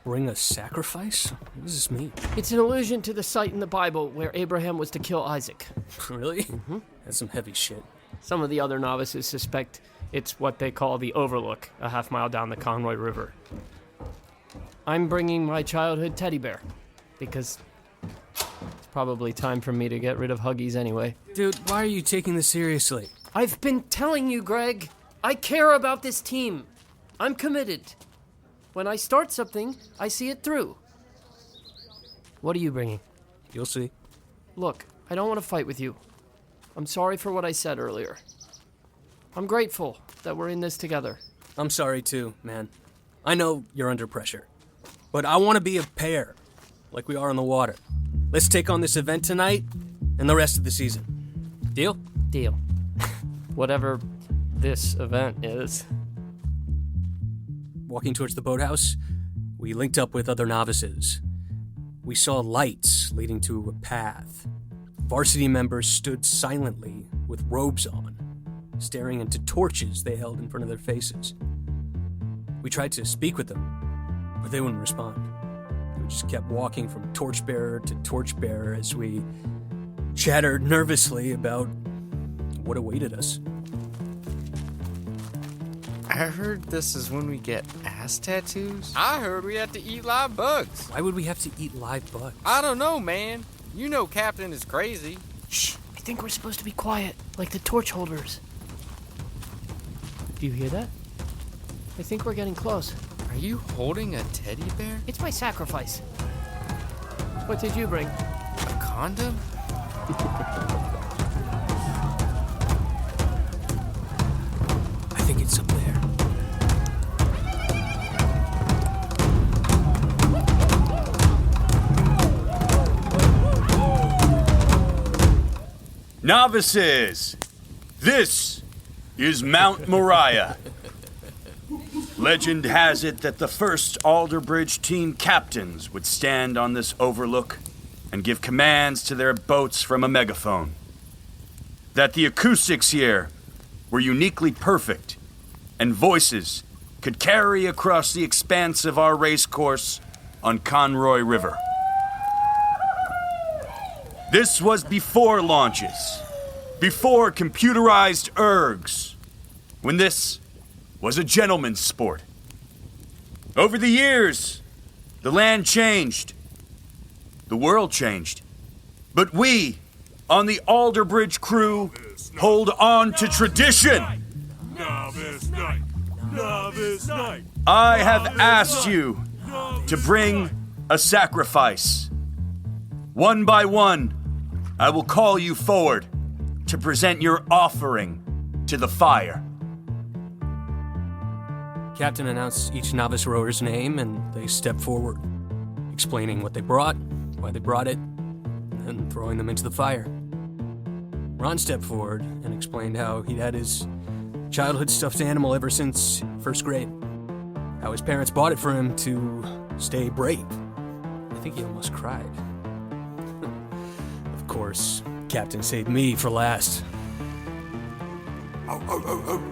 Bring a sacrifice? What does this mean? It's an allusion to the site in the Bible where Abraham was to kill Isaac. Really? Mm-hmm. That's some heavy shit. Some of the other novices suspect it's what they call the Overlook, a half-mile down the Conroy River. I'm bringing my childhood teddy bear, because it's probably time for me to get rid of Huggies anyway. Dude, why are you taking this seriously? I've been telling you, Greg. I care about this team. I'm committed. When I start something, I see it through. What are you bringing? You'll see. Look, I don't want to fight with you. I'm sorry for what I said earlier. I'm grateful that we're in this together. I'm sorry too, man. I know you're under pressure. But I want to be a pair, like we are on the water. Let's take on this event tonight and the rest of the season. Deal? Deal. Whatever this event is. Walking towards the boathouse, we linked up with other novices. We saw lights leading to a path. Varsity members stood silently with robes on, staring into torches they held in front of their faces. We tried to speak with them, but they wouldn't respond. We just kept walking from torchbearer to torchbearer as we chattered nervously about what awaited us. I heard this is when we get ass tattoos. I heard we have to eat live bugs. Why would we have to eat live bugs? I don't know, man. You know Captain is crazy. Shh, I think we're supposed to be quiet, like the torch holders. Do you hear that? I think we're getting close. Are you holding a teddy bear? It's my sacrifice. What did you bring? A condom? I think it's up there. Novices, this is Mount Moriah. Legend has it that the first Alderbridge team captains would stand on this overlook and give commands to their boats from a megaphone. That the acoustics here were uniquely perfect, and voices could carry across the expanse of our racecourse on Conroy River. This was before launches, before computerized ergs, when this was a gentleman's sport. Over the years, the land changed, the world changed, but we, on the Alderbridge crew, hold on to tradition. Novice night! Novice night! I have asked you to bring a sacrifice. One by one, I will call you forward to present your offering to the fire. Captain announced each novice rower's name, and they stepped forward, explaining what they brought, why they brought it, and throwing them into the fire. Ron stepped forward and explained how he'd had his childhood stuffed animal ever since first grade. How his parents bought it for him to stay brave. I think he almost cried. Of course, Captain saved me for last.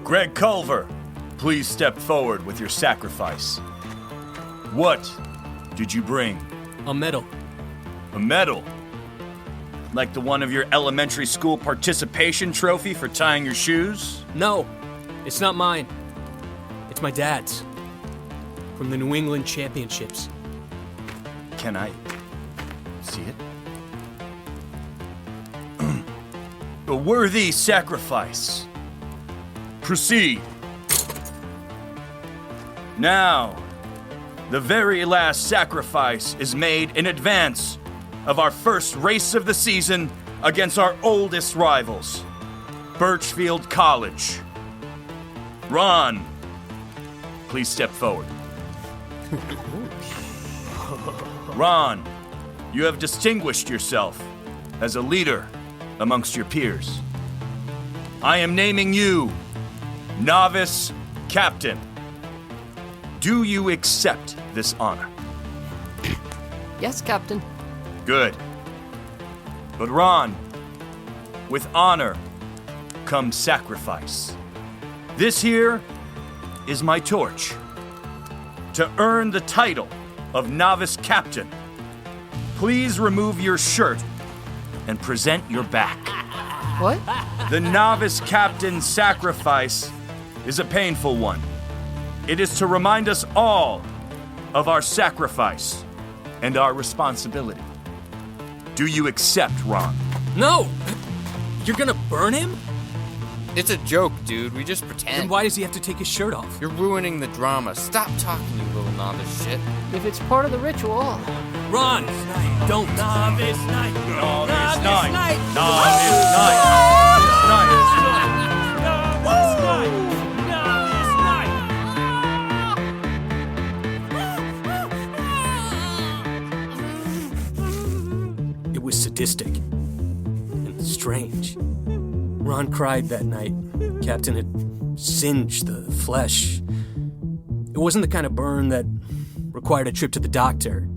Greg Culver, please step forward with your sacrifice. What did you bring? A medal. A medal? Like the one of your elementary school participation trophy for tying your shoes? No, it's not mine. It's my dad's. From the New England Championships. Can I see it? A worthy sacrifice. Proceed. Now, the very last sacrifice is made in advance of our first race of the season against our oldest rivals, Birchfield College. Ron, please step forward. Ron, you have distinguished yourself as a leader amongst your peers. I am naming you Novice Captain. Do you accept this honor? Yes, Captain. Good. But Ron, with honor comes sacrifice. This here is my torch. To earn the title of Novice Captain, please remove your shirt and present your back. What? The Novice Captain's sacrifice is a painful one. It is to remind us all of our sacrifice and our responsibility. Do you accept, Ron? No! You're gonna burn him? It's a joke, dude. We just Then pretend. why does he have to take his shirt off? You're ruining the drama. Stop talking, you little novice shit. If it's part of the ritual. Ron! Don't! Novice night! Novice night! Novice It was sadistic and strange. Ron cried that night. Captain had singed the flesh. It wasn't the kind of burn that required a trip to the doctor.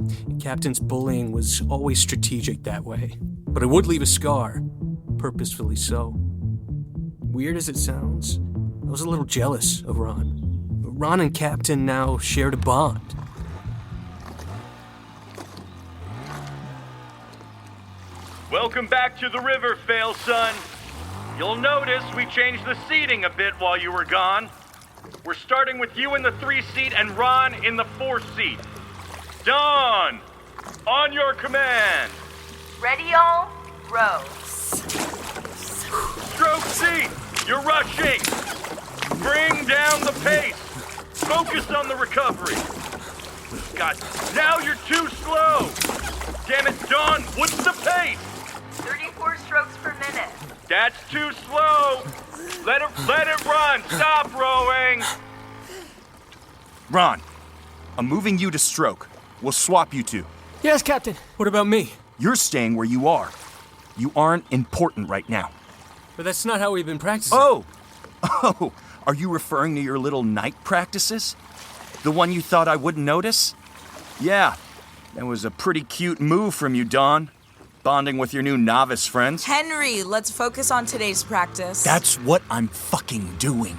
Captain's bullying was always strategic that way. But it would leave a scar, purposefully so. Weird as it sounds, I was a little jealous of Ron. But Ron and Captain now shared a bond. Welcome back to the river, Fail Son. You'll notice we changed the seating a bit while you were gone. We're starting with you in the 3 seat and Ron in the 4 seat. Don, on your command. Ready, y'all? Row. Stroke C, you're rushing. Bring down the pace. Focus on the recovery. God, now you're too slow. Damn it, Don, what's the pace? 34 strokes per minute. That's too slow. Let it run. Stop rowing. Ron, I'm moving you to stroke. We'll swap you two. Yes, Captain. What about me? You're staying where you are. You aren't important right now. But that's not how we've been practicing. Oh, are you referring to your little night practices? The one you thought I wouldn't notice? Yeah, that was a pretty cute move from you, Dawn. Bonding with your new novice friends. Henry, let's focus on today's practice. That's what I'm fucking doing.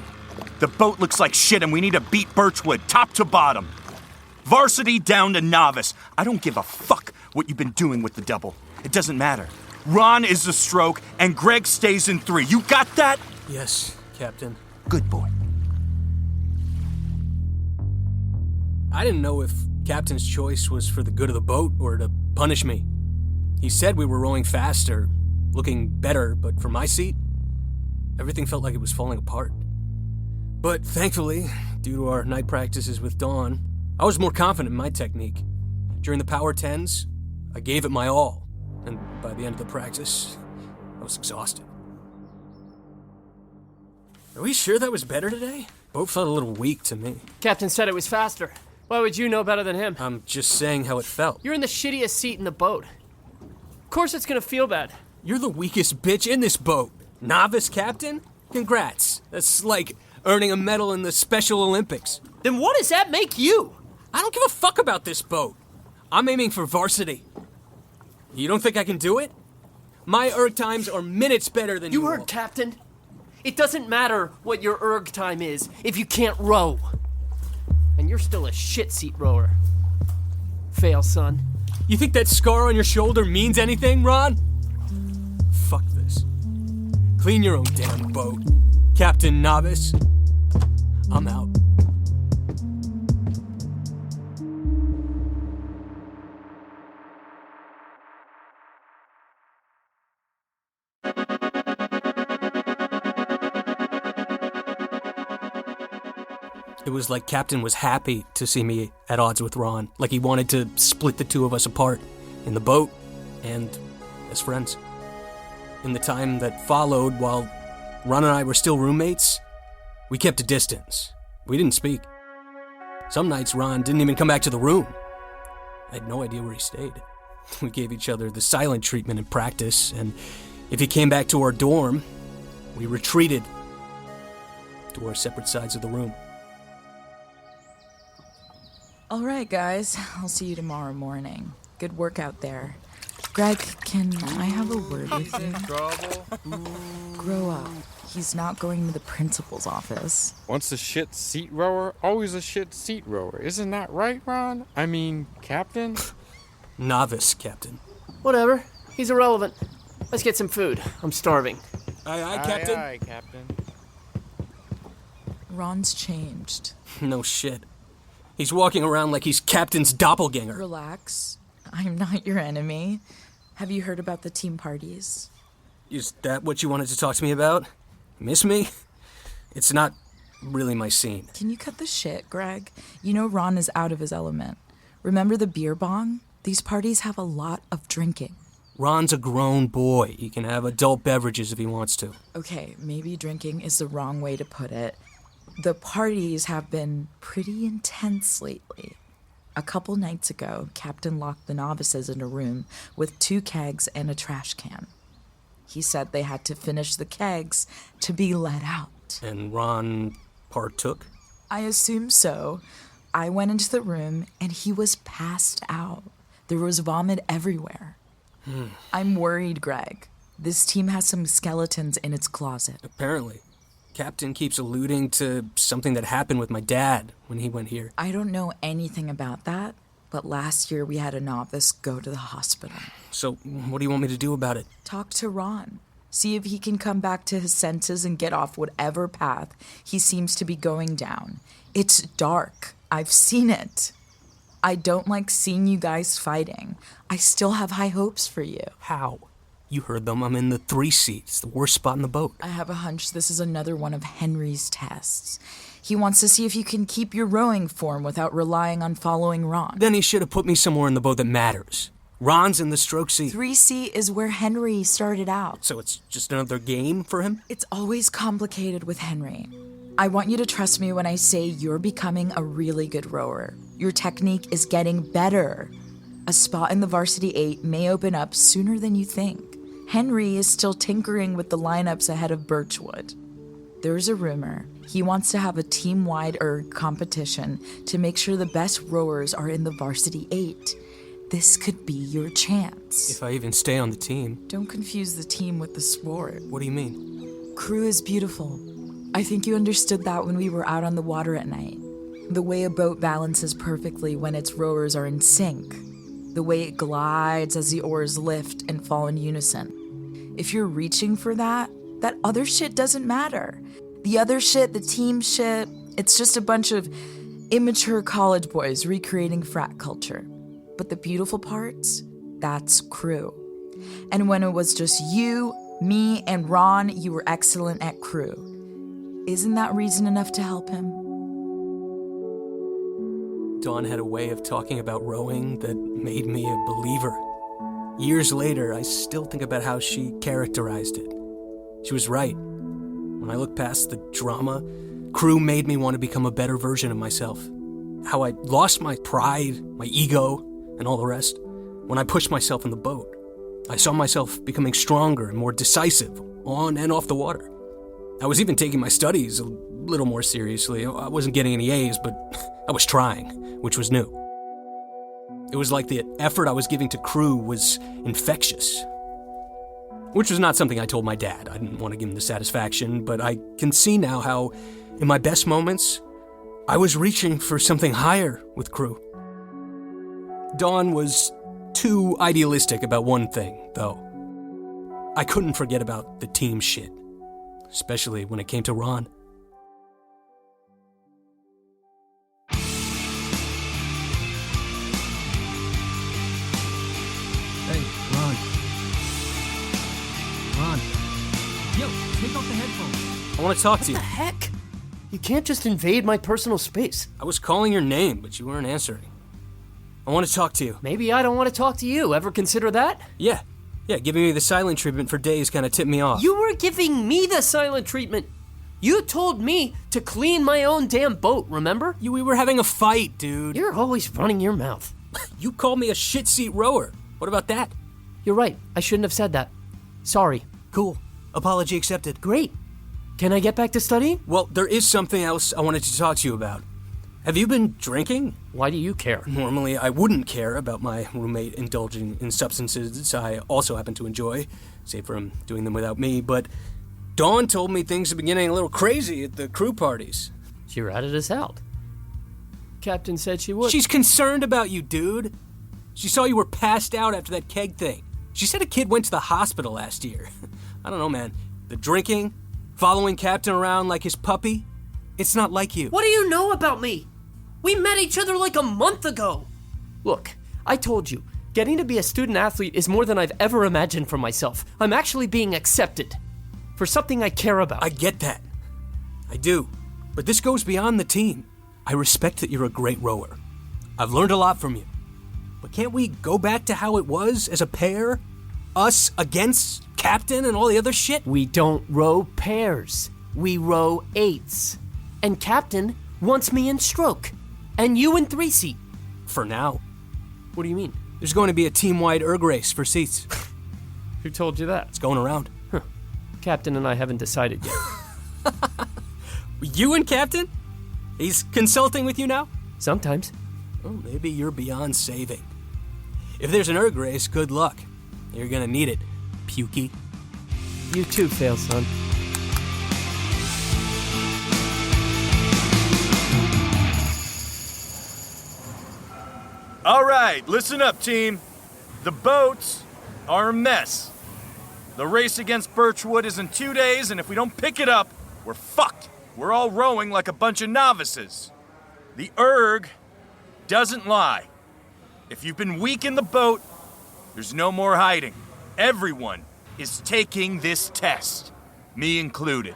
The boat looks like shit and we need to beat Birchwood, top to bottom. Varsity down to novice. I don't give a fuck what you've been doing with the double. It doesn't matter. Ron is the stroke and Greg stays in 3. You got that? Yes, Captain. Good boy. I didn't know if Captain's choice was for the good of the boat or to punish me. He said we were rowing faster, looking better, but for my seat, everything felt like it was falling apart. But thankfully, due to our night practices with Dawn, I was more confident in my technique. During the power 10s, I gave it my all, and by the end of the practice, I was exhausted. Are we sure that was better today? Boat felt a little weak to me. Captain said it was faster. Why would you know better than him? I'm just saying how it felt. You're in the shittiest seat in the boat. Of course it's gonna feel bad. You're the weakest bitch in this boat. Novice captain? Congrats. That's like earning a medal in the Special Olympics. Then what does that make you? I don't give a fuck about this boat. I'm aiming for varsity. You don't think I can do it? My erg times are minutes better than you. You heard, Captain? It doesn't matter what your erg time is if you can't row. And you're still a shit seat rower. Fail, son. You think that scar on your shoulder means anything, Ron? Fuck this. Clean your own damn boat, Captain Novice. I'm out. It was like Captain was happy to see me at odds with Ron, like he wanted to split the two of us apart, in the boat and as friends. In the time that followed, while Ron and I were still roommates, we kept a distance. We didn't speak. Some nights Ron didn't even come back to the room. I had no idea where he stayed. We gave each other the silent treatment in practice, and if he came back to our dorm, we retreated to our separate sides of the room. All right, guys. I'll see you tomorrow morning. Good work out there. Greg, can I have a word with you? Trouble. Grow up. He's not going to the principal's office. Once a shit seat rower, always a shit seat rower. Isn't that right, Ron? I mean, Captain? Novice, Captain. Whatever. He's irrelevant. Let's get some food. I'm starving. Aye, Captain. Aye, Captain. Ron's changed. No shit. He's walking around like he's Captain's doppelganger. Relax. I'm not your enemy. Have you heard about the team parties? Is that what you wanted to talk to me about? Miss me? It's not really my scene. Can you cut the shit, Greg? You know Ron is out of his element. Remember the beer bong? These parties have a lot of drinking. Ron's a grown boy. He can have adult beverages if he wants to. Okay, maybe drinking is the wrong way to put it. The parties have been pretty intense lately. A couple nights ago, Captain locked the novices in a room with 2 kegs and a trash can. He said they had to finish the kegs to be let out. And Ron partook? I assume so. I went into the room and he was passed out. There was vomit everywhere. I'm worried, Greg. This team has some skeletons in its closet. Apparently. Captain keeps alluding to something that happened with my dad when he went here. I don't know anything about that, but last year we had a novice go to the hospital. So, what do you want me to do about it? Talk to Ron. See if he can come back to his senses and get off whatever path he seems to be going down. It's dark. I've seen it. I don't like seeing you guys fighting. I still have high hopes for you. How? You heard them. I'm in the 3 seat. It's the worst spot in the boat. I have a hunch this is another one of Henry's tests. He wants to see if you can keep your rowing form without relying on following Ron. Then he should have put me somewhere in the boat that matters. Ron's in the stroke seat. 3C is where Henry started out. So it's just another game for him? It's always complicated with Henry. I want you to trust me when I say you're becoming a really good rower. Your technique is getting better. A spot in the varsity 8 may open up sooner than you think. Henry is still tinkering with the lineups ahead of Birchwood. There's a rumor he wants to have a team-wide erg competition to make sure the best rowers are in the varsity 8. This could be your chance. If I even stay on the team. Don't confuse the team with the sport. What do you mean? Crew is beautiful. I think you understood that when we were out on the water at night. The way a boat balances perfectly when its rowers are in sync. The way it glides as the oars lift and fall in unison. If you're reaching for that other shit doesn't matter. The other shit, the team shit, it's just a bunch of immature college boys recreating frat culture. But the beautiful parts, that's crew. And when it was just you, me, and Ron, you were excellent at crew. Isn't that reason enough to help him? Dawn had a way of talking about rowing that made me a believer. Years later, I still think about how she characterized it. She was right. When I look past the drama, Crew made me want to become a better version of myself. How I lost my pride, my ego, and all the rest when I pushed myself in the boat. I saw myself becoming stronger and more decisive on and off the water. I was even taking my studies a little more seriously. I wasn't getting any A's, but I was trying, which was new. It was like the effort I was giving to Crew was infectious. Which was not something I told my dad. I didn't want to give him the satisfaction, but I can see now how, in my best moments, I was reaching for something higher with Crew. Dawn was too idealistic about one thing, though. I couldn't forget about the team shit, especially when it came to Ron. Hey, Ron. Ron. Yo, take off the headphones. I want to talk to you. What the heck? You can't just invade my personal space. I was calling your name, but you weren't answering. I want to talk to you. Maybe I don't want to talk to you. Ever consider that? Yeah, giving me the silent treatment for days kind of tipped me off. You were giving me the silent treatment. You told me to clean my own damn boat, remember? We were having a fight, dude. You're always running your mouth. You called me a shit seat rower. What about that? You're right. I shouldn't have said that. Sorry. Cool. Apology accepted. Great. Can I get back to studying? Well, there is something else I wanted to talk to you about. Have you been drinking? Why do you care? Normally, I wouldn't care about my roommate indulging in substances I also happen to enjoy, save for him doing them without me, but Dawn told me things have been getting a little crazy at the crew parties. She ratted us out. Captain said she would. She's concerned about you, dude. She saw you were passed out after that keg thing. She said a kid went to the hospital last year. I don't know, man. The drinking, following Captain around like his puppy, it's not like you. What do you know about me? We met each other like a month ago. Look, I told you, getting to be a student athlete is more than I've ever imagined for myself. I'm actually being accepted for something I care about. I get that. I do. But this goes beyond the team. I respect that you're a great rower. I've learned a lot from you. But can't we go back to how it was as a pair? Us against Captain and all the other shit? We don't row pairs. We row eights. And Captain wants me in stroke. And you in three-seat. For now. What do you mean? There's going to be a team-wide erg race for seats. Who told you that? It's going around. Huh. Captain and I haven't decided yet. You and Captain? He's consulting with you now? Sometimes. Well, maybe you're beyond saving. If there's an erg race, good luck. You're gonna need it, Pukey. You too, fail son. All right, listen up, team. The boats are a mess. The race against Birchwood is in 2 days, and if we don't pick it up, we're fucked. We're all rowing like a bunch of novices. The erg doesn't lie. If you've been weak in the boat, there's no more hiding. Everyone is taking this test, me included.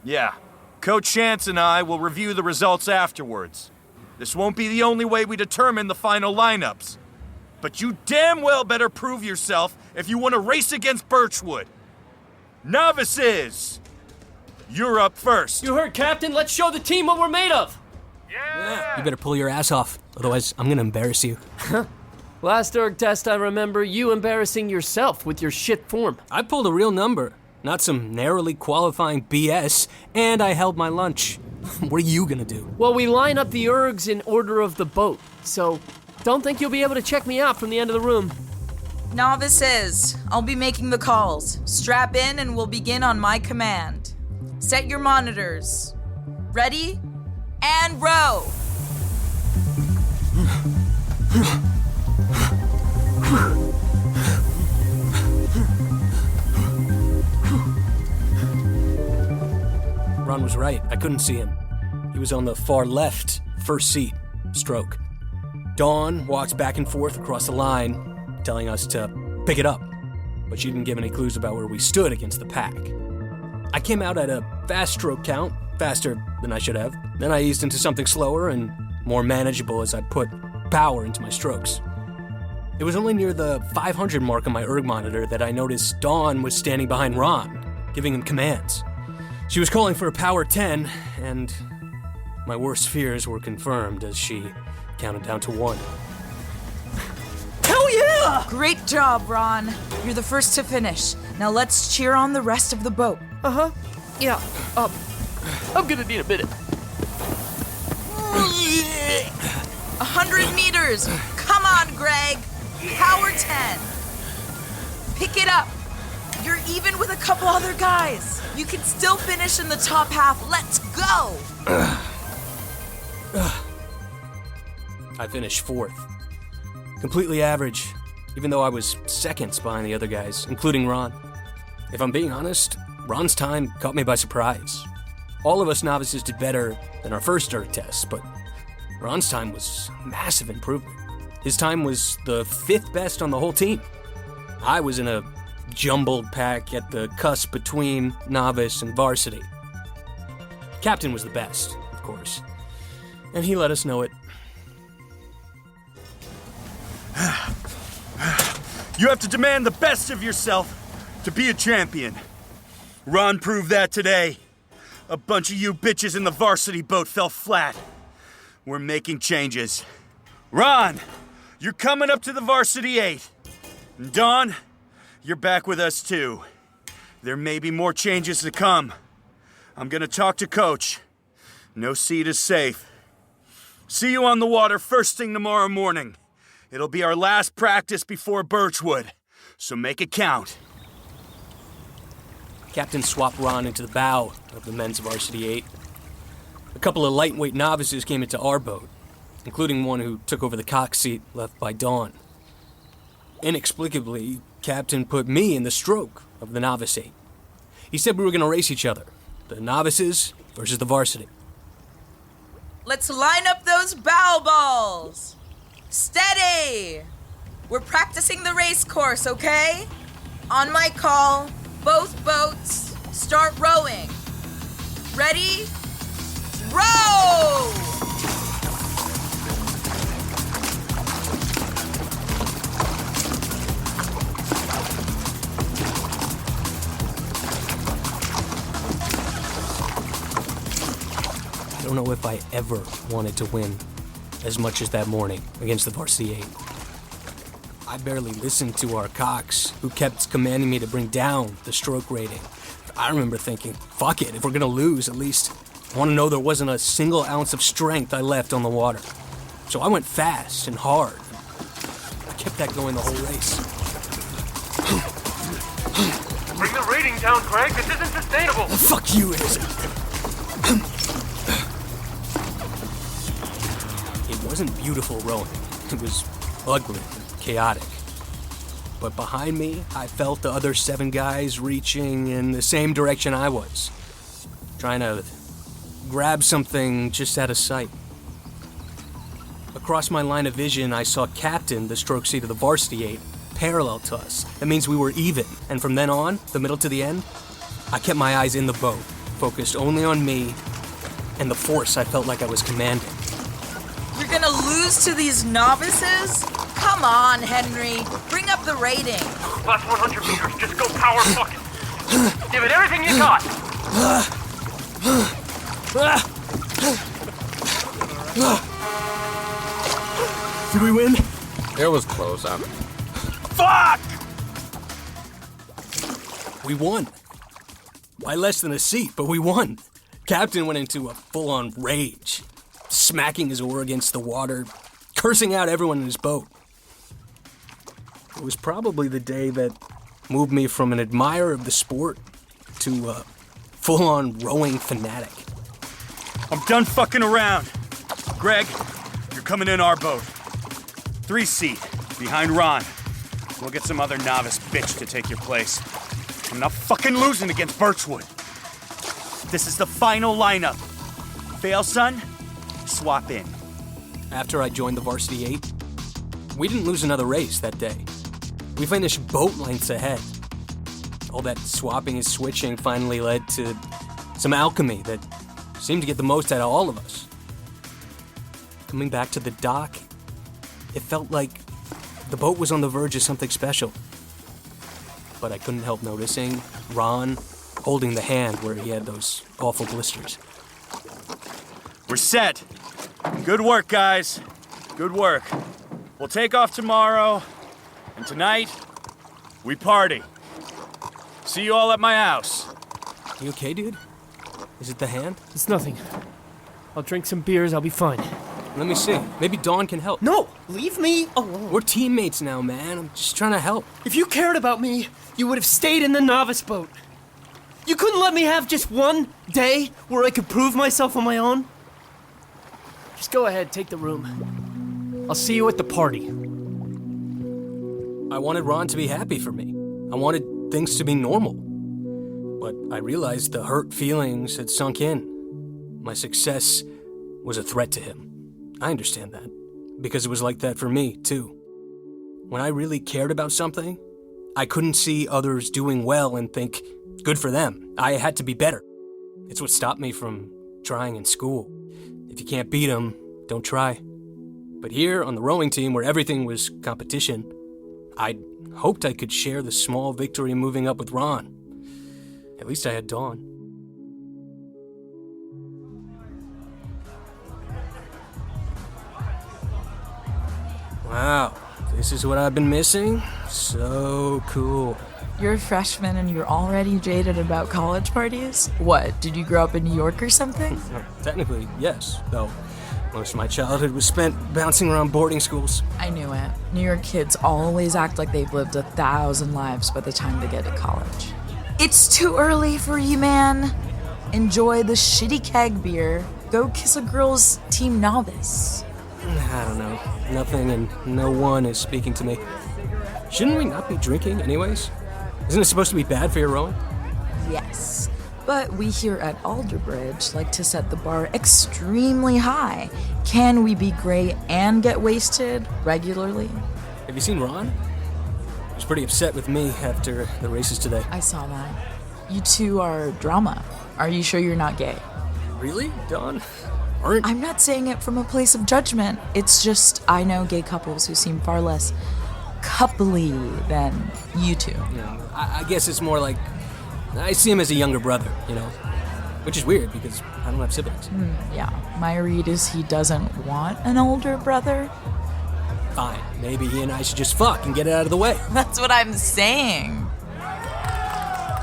Yeah, Coach Chance and I will review the results afterwards. This won't be the only way we determine the final lineups. But you damn well better prove yourself if you want to race against Birchwood. Novices, you're up first. You heard, Captain. Let's show the team what we're made of. Yeah. You better pull your ass off, otherwise I'm gonna embarrass you. Last erg test, I remember you embarrassing yourself with your shit form. I pulled a real number, not some narrowly qualifying BS, and I held my lunch. What are you gonna do? Well, we line up the ergs in order of the boat, so don't think you'll be able to check me out from the end of the room. Novices, I'll be making the calls. Strap in and we'll begin on my command. Set your monitors. Ready? And row! Ron was right. I couldn't see him. He was on the far left, first seat, stroke. Dawn walked back and forth across the line, telling us to pick it up, but she didn't give any clues about where we stood against the pack. I came out at a fast stroke count, faster than I should have. Then I eased into something slower and more manageable as I put power into my strokes. It was only near the 500 mark on my erg monitor that I noticed Dawn was standing behind Ron, giving him commands. She was calling for a power 10, and my worst fears were confirmed as she counted down to 1. Hell yeah! Great job, Ron. You're the first to finish. Now let's cheer on the rest of the boat. Yeah, I'm gonna need a minute. 100 meters. Come on, Greg. Power 10. Pick it up. You're even with a couple other guys. You can still finish in the top half. Let's go. I finished 4th. Completely average, even though I was seconds behind the other guys, including Ron. If I'm being honest, Ron's time caught me by surprise. All of us novices did better than our first dirt test, but Ron's time was massive improvement. His time was the 5th best on the whole team. I was in a jumbled pack at the cusp between novice and varsity. Captain was the best, of course, and he let us know it. You have to demand the best of yourself to be a champion. Ron proved that today. A bunch of you bitches in the varsity boat fell flat. We're making changes. Ron, you're coming up to the varsity 8. And Dawn, you're back with us too. There may be more changes to come. I'm gonna talk to Coach. No seat is safe. See you on the water first thing tomorrow morning. It'll be our last practice before Birchwood, so make it count. Captain swapped Ron into the bow of the men's varsity 8. A couple of lightweight novices came into our boat, including one who took over the cock seat left by Dawn. Inexplicably, Captain put me in the stroke of the novice 8. He said we were going to race each other, the novices versus the varsity. Let's line up those bow balls. Steady. We're practicing the race course, okay? On my call, both boats start rowing. Ready? Row! I don't know if I ever wanted to win as much as that morning against the varsity 8. I barely listened to our cocks, who kept commanding me to bring down the stroke rating. I remember thinking, fuck it, if we're gonna lose, at least I want to know there wasn't a single ounce of strength I left on the water. So I went fast and hard. I kept that going the whole race. Bring the rating down, Greg. This isn't sustainable. Fuck you, it isn't. It wasn't beautiful rowing. It was ugly and chaotic. But behind me, I felt the other 7 guys reaching in the same direction I was, trying to grab something just out of sight. Across my line of vision, I saw Captain, the stroke seat of the varsity 8, parallel to us. That means we were even. And from then on, the middle to the end, I kept my eyes in the boat, focused only on me and the force I felt like I was commanding. You're gonna lose to these novices? Come on, Henry. Bring up the rating. Last 100 meters. Just go power fucking. Give it everything you got. Did we win? It was close. Fuck! We won. By less than a seat, but we won. Captain went into a full-on rage, smacking his oar against the water, cursing out everyone in his boat. It was probably the day that moved me from an admirer of the sport to a full-on rowing fanatic. I'm done fucking around. Greg, you're coming in our boat. 3 seat, behind Ron. We'll get some other novice bitch to take your place. I'm not fucking losing against Birchwood. This is the final lineup. Fail, son, swap in. After I joined the varsity 8, we didn't lose another race that day. We finished boat lengths ahead. All that swapping and switching finally led to some alchemy that seemed to get the most out of all of us. Coming back to the dock, it felt like the boat was on the verge of something special. But I couldn't help noticing Ron holding the hand where he had those awful blisters. We're set. Good work, guys. Good work. We'll take off tomorrow, and tonight, we party. See you all at my house. You okay, dude? Is it the hand? It's nothing. I'll drink some beers, I'll be fine. Let me see. Maybe Dawn can help. No! Leave me alone. We're teammates now, man. I'm just trying to help. If you cared about me, you would have stayed in the novice boat. You couldn't let me have just one day where I could prove myself on my own? Just go ahead, take the room. I'll see you at the party. I wanted Ron to be happy for me. I wanted things to be normal. But I realized the hurt feelings had sunk in. My success was a threat to him. I understand that, because it was like that for me, too. When I really cared about something, I couldn't see others doing well and think, good for them. I had to be better. It's what stopped me from trying in school. If you can't beat them, don't try. But here, on the rowing team, where everything was competition, I hoped I could share the small victory moving up with Ron. At least I had Dawn. Wow, this is what I've been missing? So cool. You're a freshman and you're already jaded about college parties? What, did you grow up in New York or something? Technically, yes, though most of my childhood was spent bouncing around boarding schools. I knew it. New York kids always act like they've lived 1,000 lives by the time they get to college. It's too early for you, man. Enjoy the shitty keg beer. Go kiss a girl's team novice. I don't know. Nothing and no one is speaking to me. Shouldn't we not be drinking anyways? Isn't it supposed to be bad for your rowing? Yes, but we here at Alderbridge like to set the bar extremely high. Can we be great and get wasted regularly? Have you seen Ron? He was pretty upset with me after the races today. I saw that. You two are drama. Are you sure you're not gay? Really, Dawn? Aren't... I'm not saying it from a place of judgment. It's just I know gay couples who seem far less coupley than you two. No, I guess it's more like I see him as a younger brother, you know? Which is weird because I don't have siblings. Yeah, my read is he doesn't want an older brother. Fine, maybe he and I should just fuck and get it out of the way. That's what I'm saying.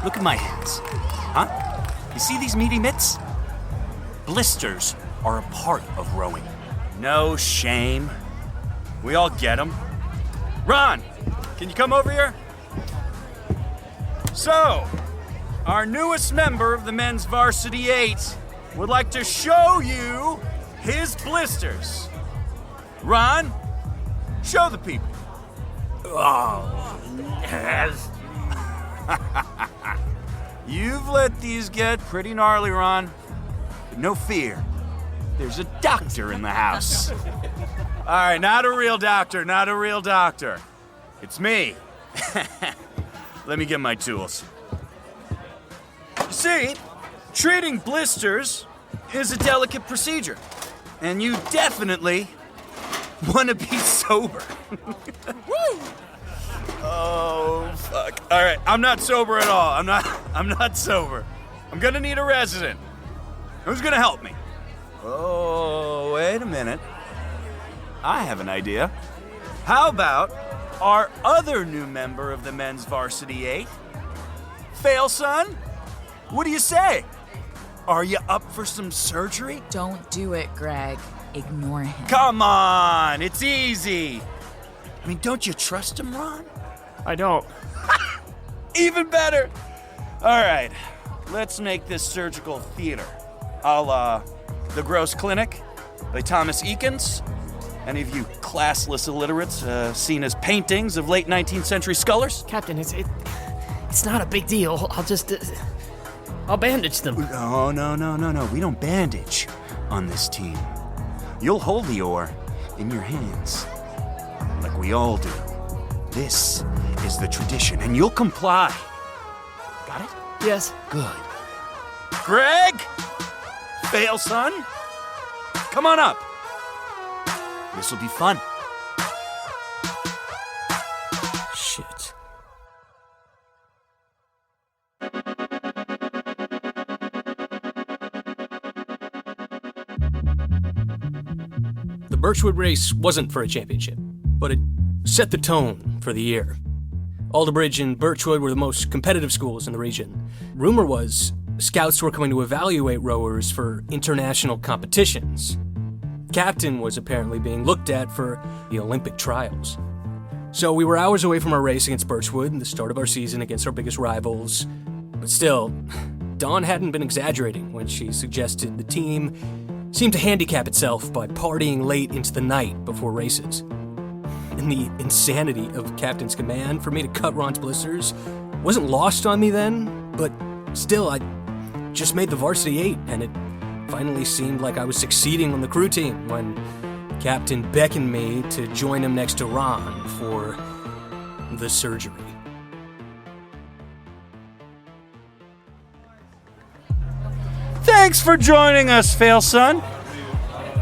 Look at my hands. Huh? You see these meaty mitts? Blisters are a part of rowing. No shame. We all get them. Ron, can you come over here? So, our newest member of the men's varsity 8 would like to show you his blisters. Ron, show the people. Oh, yes. You've let these get pretty gnarly, Ron. But no fear. There's a doctor in the house. All right, not a real doctor, not a real doctor. It's me. Let me get my tools. You see, treating blisters is a delicate procedure. And you definitely want to be sober. Woo! Oh, fuck. All right, I'm not sober at all. I'm not sober. I'm gonna need a resident. Who's gonna help me? Oh, wait a minute. I have an idea. How about our other new member of the men's varsity 8? Fail, son? What do you say? Are you up for some surgery? Don't do it, Greg. Ignore him. Come on, it's easy. I mean, don't you trust him, Ron? I don't. Even better. All right, let's make this surgical theater. The Gross Clinic by Thomas Eakins. Any of you classless illiterates seen as paintings of late 19th century scholars? Captain, it's not a big deal. I'll bandage them. No. We don't bandage on this team. You'll hold the oar in your hands, like we all do. This is the tradition, and you'll comply. Got it? Yes. Good. Greg! Fail, son. Come on up. This'll be fun. Shit. Birchwood race wasn't for a championship, but it set the tone for the year. Alderbridge and Birchwood were the most competitive schools in the region. Rumor was scouts were coming to evaluate rowers for international competitions. Captain was apparently being looked at for the Olympic trials. So we were hours away from our race against Birchwood and the start of our season against our biggest rivals. But still, Dawn hadn't been exaggerating when she suggested the team seemed to handicap itself by partying late into the night before races. And the insanity of Captain's command for me to cut Ron's blisters wasn't lost on me then, but still, I just made the varsity 8, and it finally seemed like I was succeeding on the crew team when Captain beckoned me to join him next to Ron for the surgery. Thanks for joining us, Failson.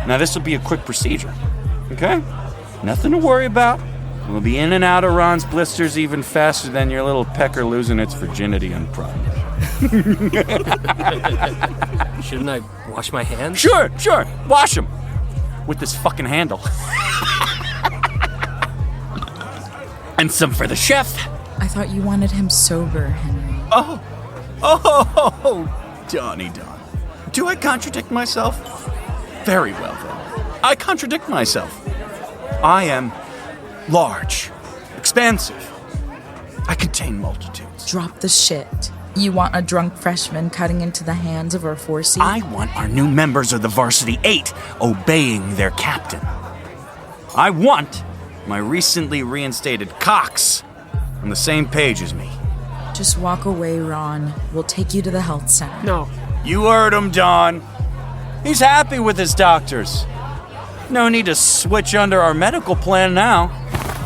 Now, this will be a quick procedure, okay? Nothing to worry about. We'll be in and out of Ron's blisters even faster than your little pecker losing its virginity on prom. Shouldn't I wash my hands? Sure. Wash them. With this fucking handle. And some for the chef. I thought you wanted him sober, Henry. Oh, Donnie. Do I contradict myself? Very well, then. I contradict myself. I am large, expansive. I contain multitudes. Drop the shit. You want a drunk freshman cutting into the hands of our 4C? I want our new members of the Varsity 8 obeying their captain. I want my recently reinstated cocks on the same page as me. Just walk away, Ron. We'll take you to the health center. No. You heard him, Don. He's happy with his doctors. No need to switch under our medical plan now.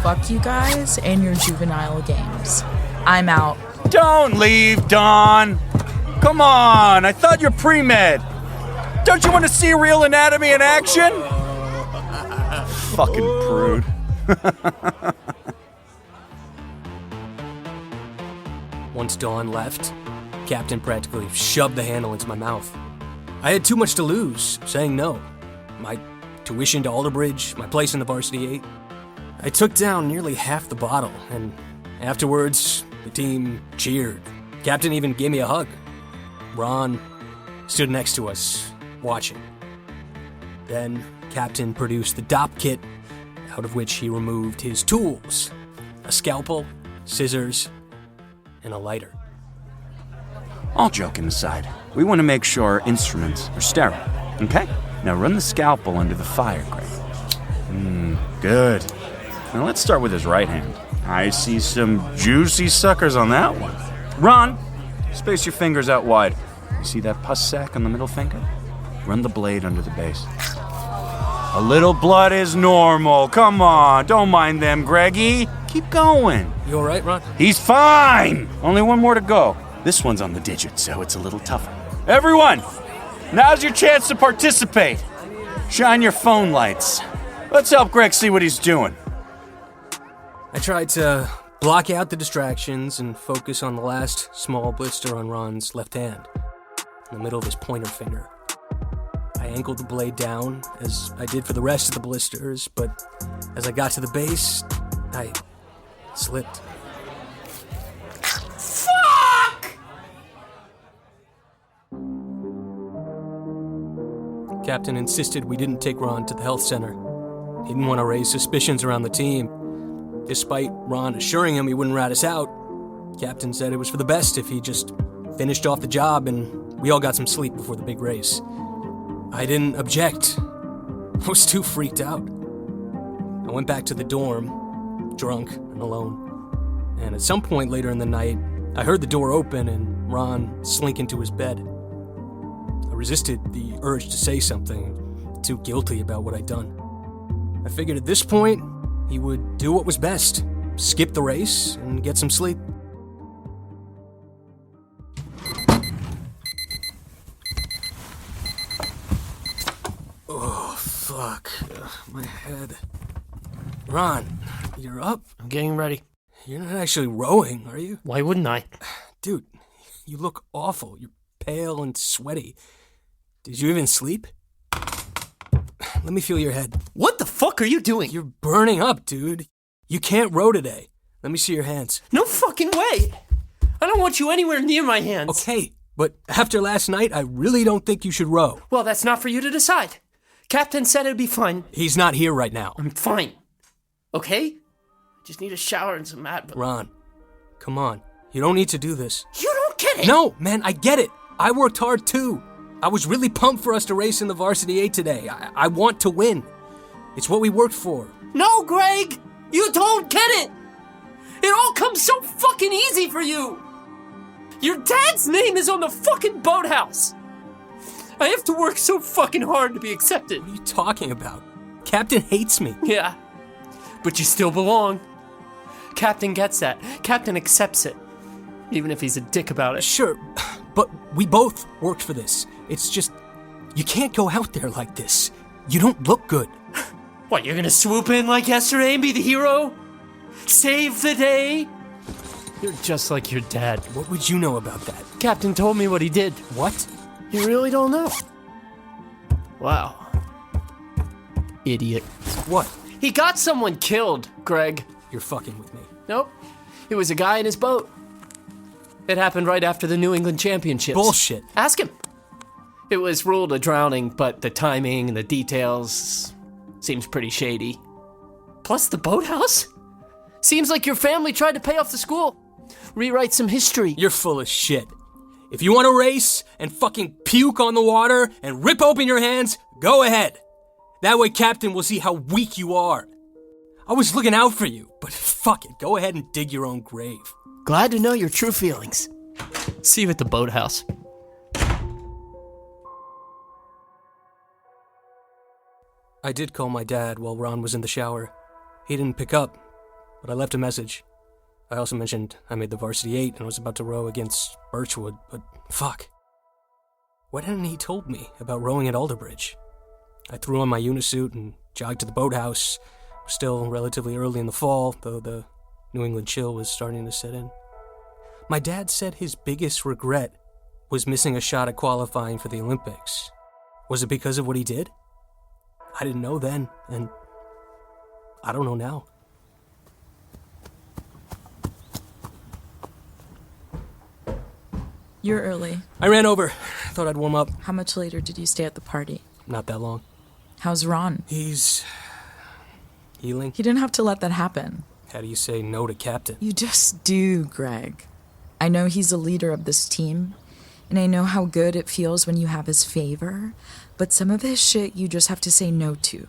Fuck you guys and your juvenile games. I'm out. Don't leave, Don. Come on, I thought you're pre-med. Don't you want to see real anatomy in action? Fucking prude. Once Dawn left, Captain practically shoved the handle into my mouth. I had too much to lose, saying no. My tuition to Alderbridge, my place in the Varsity 8. I took down nearly half the bottle, and afterwards, the team cheered. Captain even gave me a hug. Ron stood next to us, watching. Then Captain produced the DOP kit, out of which he removed his tools: a scalpel, scissors, and a lighter. All joking aside, we want to make sure our instruments are sterile, okay? Now run the scalpel under the fire, Greg. Good. Now let's start with his right hand. I see some juicy suckers on that one. Ron, space your fingers out wide. You see that pus sac on the middle finger? Run the blade under the base. A little blood is normal. Come on, don't mind them, Greggy. Keep going. You all right, Ron? He's fine! Only one more to go. This one's on the digit, so it's a little tougher. Everyone, now's your chance to participate. Shine your phone lights. Let's help Greg see what he's doing. I tried to block out the distractions and focus on the last small blister on Ron's left hand, in the middle of his pointer finger. I angled the blade down, as I did for the rest of the blisters, but as I got to the base, I slipped. Fuck! Captain insisted we didn't take Ron to the health center. He didn't want to raise suspicions around the team. Despite Ron assuring him he wouldn't rat us out, Captain said it was for the best if he just finished off the job and we all got some sleep before the big race. I didn't object. I was too freaked out. I went back to the dorm, drunk and alone. And at some point later in the night, I heard the door open and Ron slink into his bed. I resisted the urge to say something, too guilty about what I'd done. I figured at this point, he would do what was best, skip the race and get some sleep. Oh, fuck. My head. Ron, you're up? I'm getting ready. You're not actually rowing, are you? Why wouldn't I? Dude, you look awful. You're pale and sweaty. Did you even sleep? Let me feel your head. What the fuck are you doing? You're burning up, dude. You can't row today. Let me see your hands. No fucking way! I don't want you anywhere near my hands. Okay, but after last night, I really don't think you should row. Well, that's not for you to decide. Captain said it'd be fine. He's not here right now. I'm fine. Okay? Just need a shower and some mat. Ron, come on. You don't need to do this. You don't get it! No, man, I get it. I worked hard too. I was really pumped for us to race in the Varsity 8 today. I want to win. It's what we worked for. No, Greg! You don't get it! It all comes so fucking easy for you! Your dad's name is on the fucking boathouse! I have to work so fucking hard to be accepted. What are you talking about? Captain hates me. Yeah, but you still belong. Captain gets that. Captain accepts it. Even if he's a dick about it. Sure, but we both worked for this. It's just, you can't go out there like this. You don't look good. What, you're gonna swoop in like yesterday and be the hero? Save the day? You're just like your dad. What would you know about that? Captain told me what he did. What? You really don't know? Wow. Idiot. What? He got someone killed, Greg. You're fucking with me. Nope. It was a guy in his boat. It happened right after the New England Championships. Bullshit. Ask him. It was ruled a drowning, but the timing and the details seems pretty shady. Plus the boathouse? Seems like your family tried to pay off the school. Rewrite some history. You're full of shit. If you want to race and fucking puke on the water and rip open your hands, go ahead. That way Captain will see how weak you are. I was looking out for you, but fuck it, go ahead and dig your own grave. Glad to know your true feelings. See you at the boathouse. I did call my dad while Ron was in the shower. He didn't pick up, but I left a message. I also mentioned I made the Varsity 8 and was about to row against Birchwood, but fuck. Why hadn't he told me about rowing at Alderbridge? I threw on my unisuit and jogged to the boathouse. It was still relatively early in the fall, though the New England chill was starting to set in. My dad said his biggest regret was missing a shot at qualifying for the Olympics. Was it because of what he did? I didn't know then, and I don't know now. You're early. I ran over. Thought I'd warm up. How much later did you stay at the party? Not that long. How's Ron? He's healing. He didn't have to let that happen. How do you say no to Captain? You just do, Greg. I know he's a leader of this team, and I know how good it feels when you have his favor, but some of his shit you just have to say no to.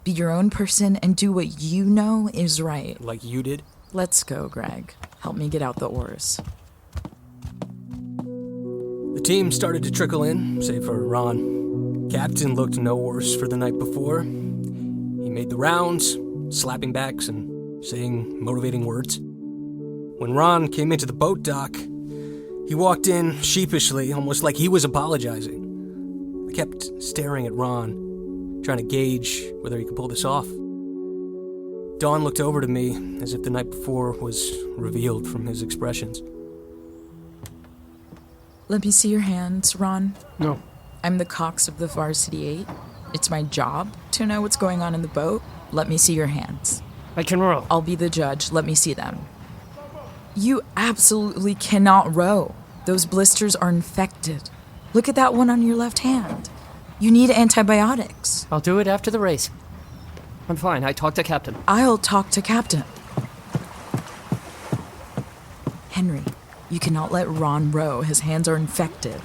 Be your own person and do what you know is right. Like you did? Let's go, Greg. Help me get out the oars. The team started to trickle in, save for Ron. Captain looked no worse for the night before. He made the rounds, slapping backs and saying motivating words. When Ron came into the boat dock, he walked in sheepishly, almost like he was apologizing. I kept staring at Ron, trying to gauge whether he could pull this off. Dawn looked over to me as if the night before was revealed from his expressions. Let me see your hands, Ron. No. I'm the cox of the Varsity 8. It's my job to know what's going on in the boat. Let me see your hands. I can row. I'll be the judge. Let me see them. You absolutely cannot row. Those blisters are infected. Look at that one on your left hand. You need antibiotics. I'll do it after the race. I'm fine. I talked to Captain. I'll talk to Captain. Henry, you cannot let Ron row. His hands are infected.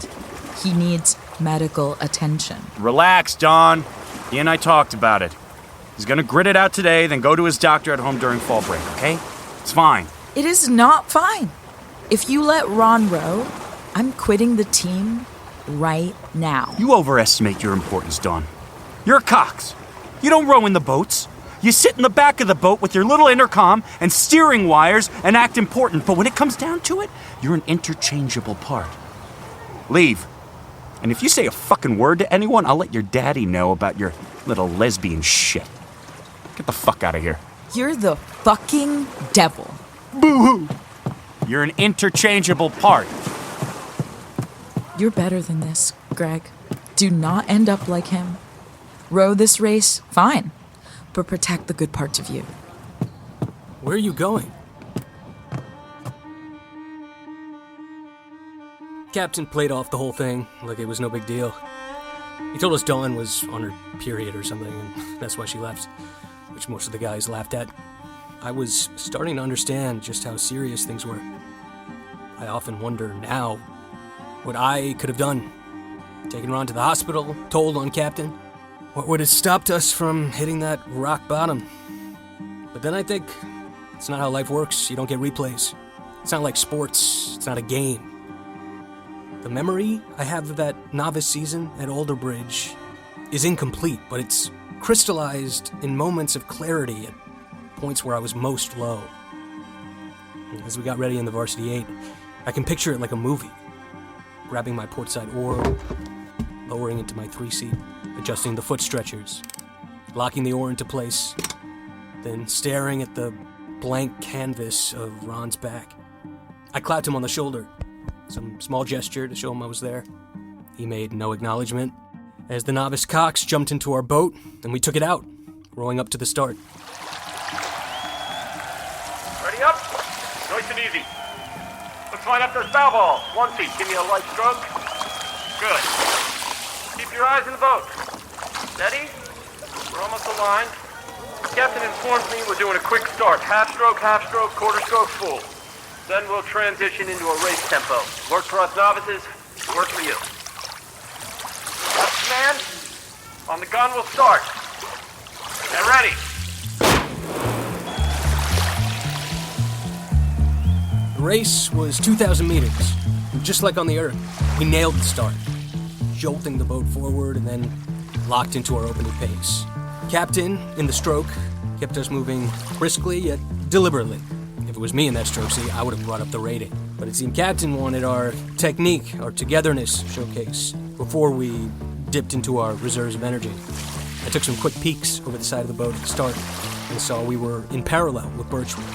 He needs medical attention. Relax, Dawn. He and I talked about it. He's gonna grit it out today, then go to his doctor at home during fall break, okay? It's fine. It is not fine. If you let Ron row, I'm quitting the team right now. You overestimate your importance, Dawn. You're a cox. You don't row in the boats. You sit in the back of the boat with your little intercom and steering wires and act important, but when it comes down to it, you're an interchangeable part. Leave. And if you say a fucking word to anyone, I'll let your daddy know about your little lesbian shit. Get the fuck out of here. You're the fucking devil. Boo-hoo! You're an interchangeable part. You're better than this, Greg. Do not end up like him. Row this race, fine. but protect the good parts of you. Where are you going? Captain played off the whole thing like it was no big deal. He told us Dawn was on her period or something, and that's why she left, which most of the guys laughed at. I was starting to understand just how serious things were. I often wonder now what I could have done. Taken Ron to the hospital, told on Captain. What would have stopped us from hitting that rock bottom? But then I think it's not how life works. You don't get replays. It's not like sports. It's not a game. The memory I have of that novice season at Alderbridge is incomplete, but it's crystallized in moments of clarity at points where I was most low. As we got ready in the Varsity 8, I can picture it like a movie. Grabbing my portside oar, lowering into my 3-seat, adjusting the foot stretchers, locking the oar into place, then staring at the blank canvas of Ron's back. I clapped him on the shoulder, some small gesture to show him I was there. He made no acknowledgement as the novice cocks jumped into our boat and we took it out, rowing up to the start. Ready up? Nice and easy. Let's line up those bow balls. 1 feet. Give me a light stroke. Good. Keep your eyes in the boat. Steady. We're almost aligned. Captain informs me we're doing a quick start. Half stroke, quarter stroke, full. Then we'll transition into a race tempo. Work for us novices, work for you. That's command. On the gun, we'll start. Get ready. The race was 2,000 meters. Just like on the Earth, we nailed the start, jolting the boat forward and then locked into our opening pace. Captain, in the stroke, kept us moving briskly yet deliberately. If it was me in that stroke seat, I would have brought up the rating. But it seemed Captain wanted our technique, our togetherness showcase before we dipped into our reserves of energy. I took some quick peeks over the side of the boat at the start and saw we were in parallel with Birchwood.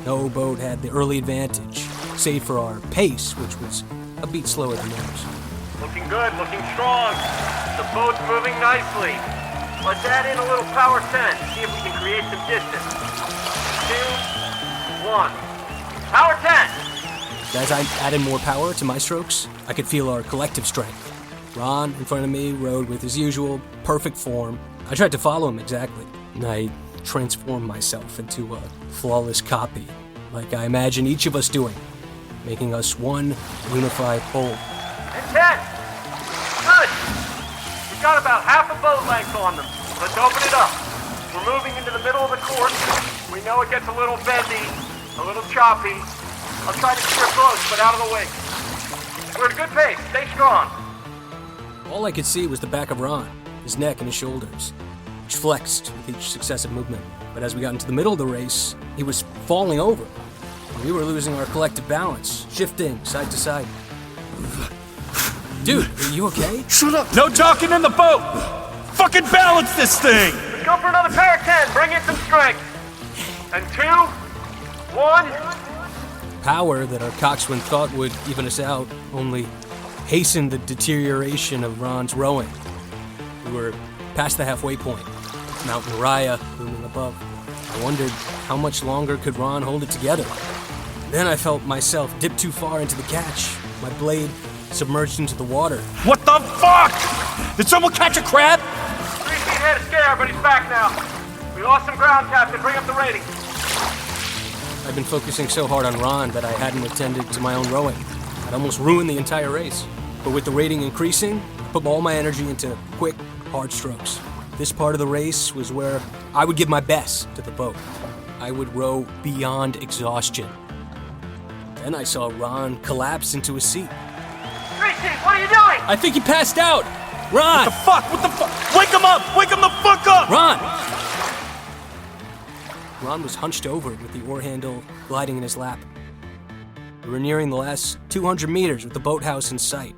No boat had the early advantage, save for our pace, which was a beat slower than theirs. Looking good, looking strong. The boat's moving nicely. Let's add in a little power 10, see if we can create some distance. 2, 1. Power 10! As I added more power to my strokes, I could feel our collective strength. Ron, in front of me, rode with his usual perfect form. I tried to follow him exactly, and I transformed myself into a flawless copy, like I imagine each of us doing, making us one unified whole. And 10! Good! We've got about half a boat length on them. Let's open it up. We're moving into the middle of the course. We know it gets a little bendy, a little choppy. I'll try to steer close, but out of the way. We're at a good pace. Stay strong. All I could see was the back of Ron, his neck and his shoulders, which flexed with each successive movement. But as we got into the middle of the race, he was falling over. We were losing our collective balance, shifting side to side. Dude, are you okay? Shut up! No talking in the boat! Fucking balance this thing! Let's go for another power 10. Bring in some strength. And 2, 1. Power that our coxswain thought would even us out only hastened the deterioration of Ron's rowing. We were past the halfway point, Mount Moriah looming above. I wondered how much longer could Ron hold it together. Then I felt myself dip too far into the catch, my blade submerged into the water. What the fuck? Did someone catch a crab? 3 feet had a scare, but he's back now. We lost some ground, Captain. Bring up the rating. I'd been focusing so hard on Ron that I hadn't attended to my own rowing. I'd almost ruined the entire race. But with the rating increasing, I put all my energy into quick, hard strokes. This part of the race was where I would give my best to the boat. I would row beyond exhaustion. Then I saw Ron collapse into a seat. Tracy, what are you doing? I think he passed out! Ron! What the fuck? Wake him up! Wake him the fuck up! Ron! Ron was hunched over with the oar handle gliding in his lap. We were nearing the last 200 meters with the boathouse in sight.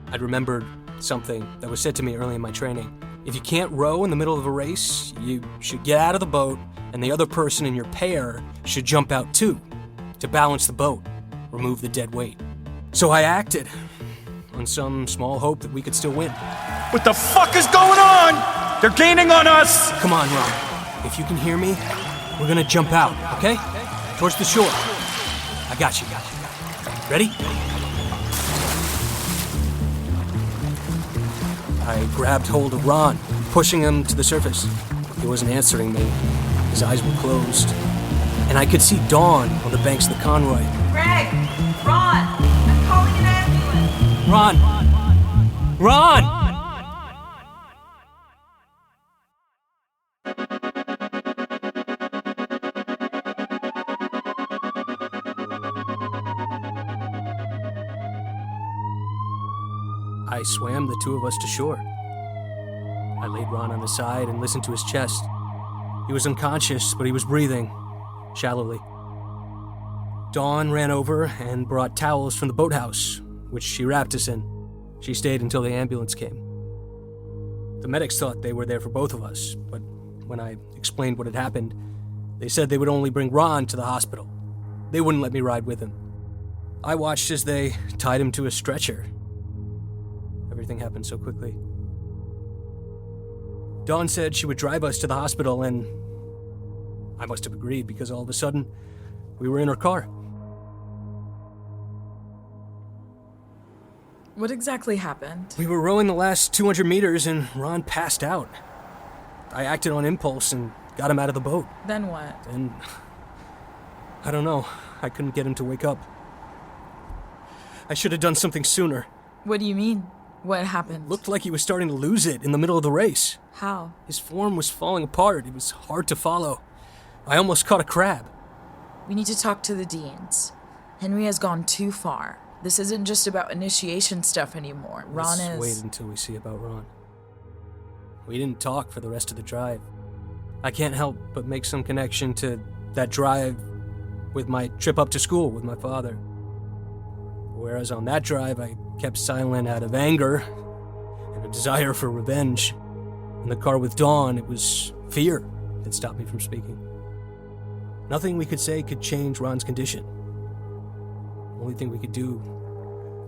I'd remembered something that was said to me early in my training. If you can't row in the middle of a race, you should get out of the boat, and the other person in your pair should jump out too, to balance the boat, remove the dead weight. So I acted, on some small hope that we could still win. What the fuck is going on? They're gaining on us! Come on, Ron. If you can hear me, we're gonna jump out, okay? Towards the shore. I got you. Ready? I grabbed hold of Ron, pushing him to the surface. He wasn't answering me. His eyes were closed. And I could see Dawn on the banks of the Conroy. Greg! Ron! I'm calling an ambulance! Ron! I swam the two of us to shore. I laid Ron on the side and listened to his chest. He was unconscious, but he was breathing, shallowly. Dawn ran over and brought towels from the boathouse, which she wrapped us in. She stayed until the ambulance came. The medics thought they were there for both of us, but when I explained what had happened, they said they would only bring Ron to the hospital. They wouldn't let me ride with him. I watched as they tied him to a stretcher. Everything happened so quickly. Dawn said she would drive us to the hospital, and I must have agreed because all of a sudden, we were in her car. What exactly happened? We were rowing the last 200 meters, and Ron passed out. I acted on impulse and got him out of the boat. Then what? And I don't know. I couldn't get him to wake up. I should have done something sooner. What do you mean? What happened? Looked like he was starting to lose it in the middle of the race. How? His form was falling apart. It was hard to follow. I almost caught a crab. We need to talk to the deans. Henry has gone too far. This isn't just about initiation stuff anymore. Ron Let's is... wait until we see about Ron. We didn't talk for the rest of the drive. I can't help but make some connection to that drive with my trip up to school with my father. Whereas on that drive, I kept silent out of anger and a desire for revenge. In the car with Dawn, it was fear that stopped me from speaking. Nothing we could say could change Ron's condition. The only thing we could do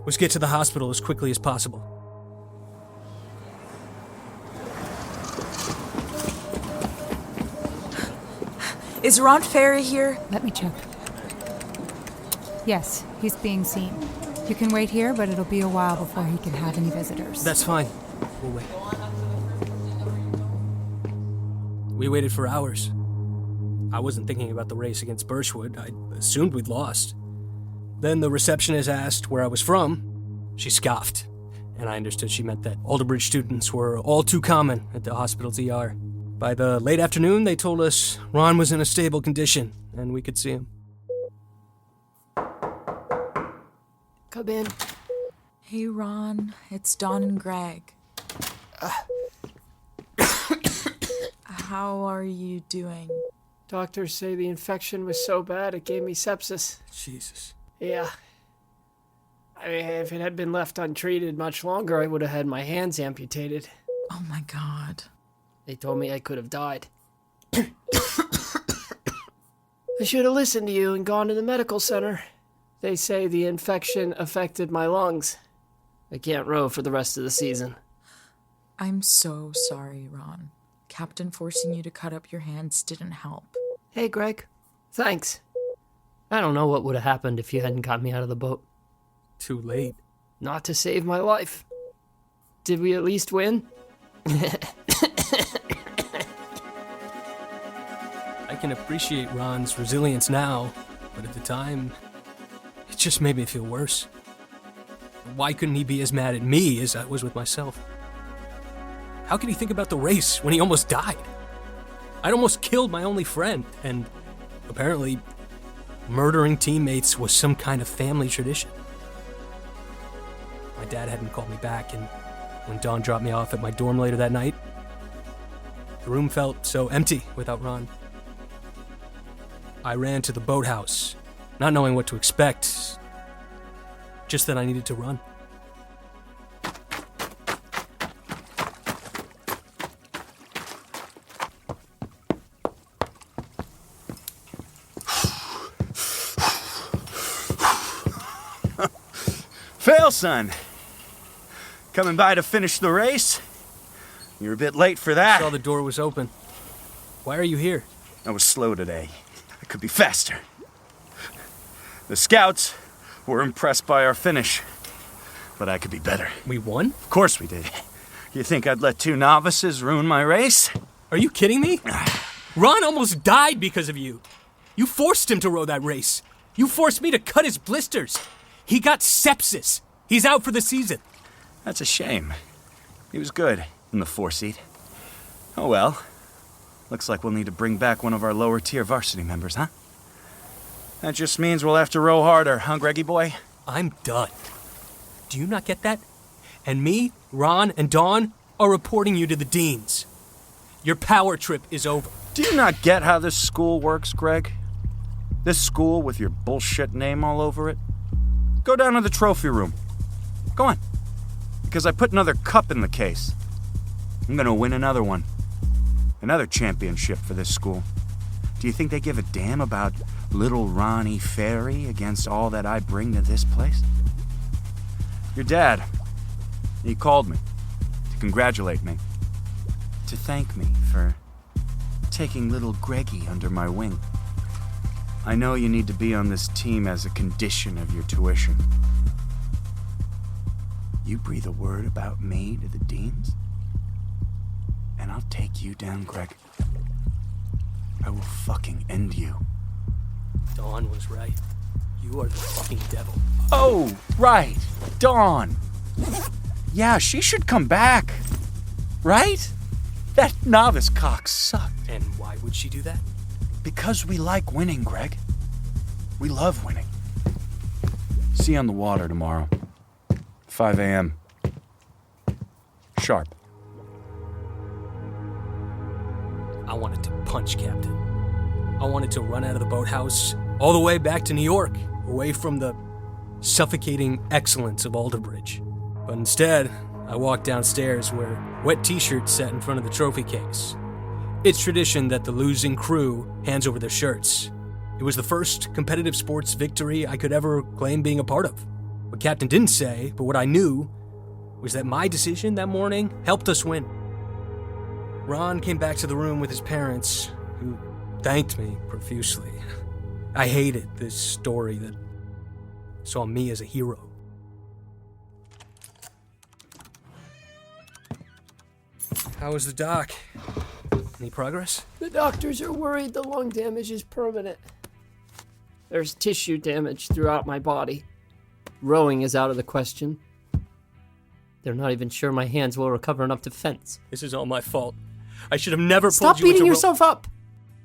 was get to the hospital as quickly as possible. Is Ron Ferry here? Let me check. Yes, he's being seen. You can wait here, but it'll be a while before he can have any visitors. That's fine. We'll wait. We waited for hours. I wasn't thinking about the race against Birchwood. I assumed we'd lost. Then the receptionist asked where I was from. She scoffed, and I understood she meant that Alderbridge students were all too common at the hospital's ER. By the late afternoon, they told us Ron was in a stable condition, and we could see him. Come in. Hey, Ron. It's Dawn and Greg. How are you doing? Doctors say the infection was so bad it gave me sepsis. Jesus. Yeah. I mean, if it had been left untreated much longer, I would have had my hands amputated. Oh my God. They told me I could have died. I should have listened to you and gone to the medical center. They say the infection affected my lungs. I can't row for the rest of the season. I'm so sorry, Ron. Captain forcing you to cut up your hands didn't help. Hey, Greg. Thanks. I don't know what would have happened if you hadn't got me out of the boat. Too late. Not to save my life. Did we at least win? I can appreciate Ron's resilience now, but at the time, it just made me feel worse. Why couldn't he be as mad at me as I was with myself? How could he think about the race when he almost died? I'd almost killed my only friend, and apparently, murdering teammates was some kind of family tradition. My dad hadn't called me back, and when Dawn dropped me off at my dorm later that night, the room felt so empty without Ron. I ran to the boathouse, not knowing what to expect, just that I needed to run. Fail, son. Coming by to finish the race? You're a bit late for that. Saw the door was open. Why are you here? I was slow today. I could be faster. The scouts were impressed by our finish, but I could be better. We won? Of course we did. You think I'd let 2 novices ruin my race? Are you kidding me? Ron almost died because of you. You forced him to row that race. You forced me to cut his blisters. He got sepsis. He's out for the season. That's a shame. He was good in the 4-seat. Oh well. Looks like we'll need to bring back one of our lower tier varsity members, huh? That just means we'll have to row harder, huh, Greggy boy? I'm done. Do you not get that? And me, Ron, and Dawn are reporting you to the deans. Your power trip is over. Do you not get how this school works, Greg? This school with your bullshit name all over it? Go down to the trophy room. Go on. Because I put another cup in the case. I'm gonna win another one. Another championship for this school. Do you think they give a damn about little Ronnie Ferry against all that I bring to this place? Your dad, he called me to congratulate me, to thank me for taking little Greggy under my wing. I know you need to be on this team as a condition of your tuition. You breathe a word about me to the deans, and I'll take you down, Greg. I will fucking end you. Dawn was right. You are the fucking devil. Oh, right. Dawn. Yeah, she should come back. Right? That novice cock sucked. And why would she do that? Because we like winning, Greg. We love winning. See you on the water tomorrow. 5 a.m. Sharp. I wanted to punch Captain. I wanted to run out of the boathouse all the way back to New York, away from the suffocating excellence of Alderbridge. But instead, I walked downstairs where wet t-shirts sat in front of the trophy case. It's tradition that the losing crew hands over their shirts. It was the first competitive sports victory I could ever claim being a part of. What Captain didn't say, but what I knew, was that my decision that morning helped us win. Ron came back to the room with his parents, who thanked me profusely. I hated this story that saw me as a hero. How was the doc? Any progress? The doctors are worried the lung damage is permanent. There's tissue damage throughout my body. Rowing is out of the question. They're not even sure my hands will recover enough to fence. This is all my fault. I should have never Stop pulled you beating into yourself up.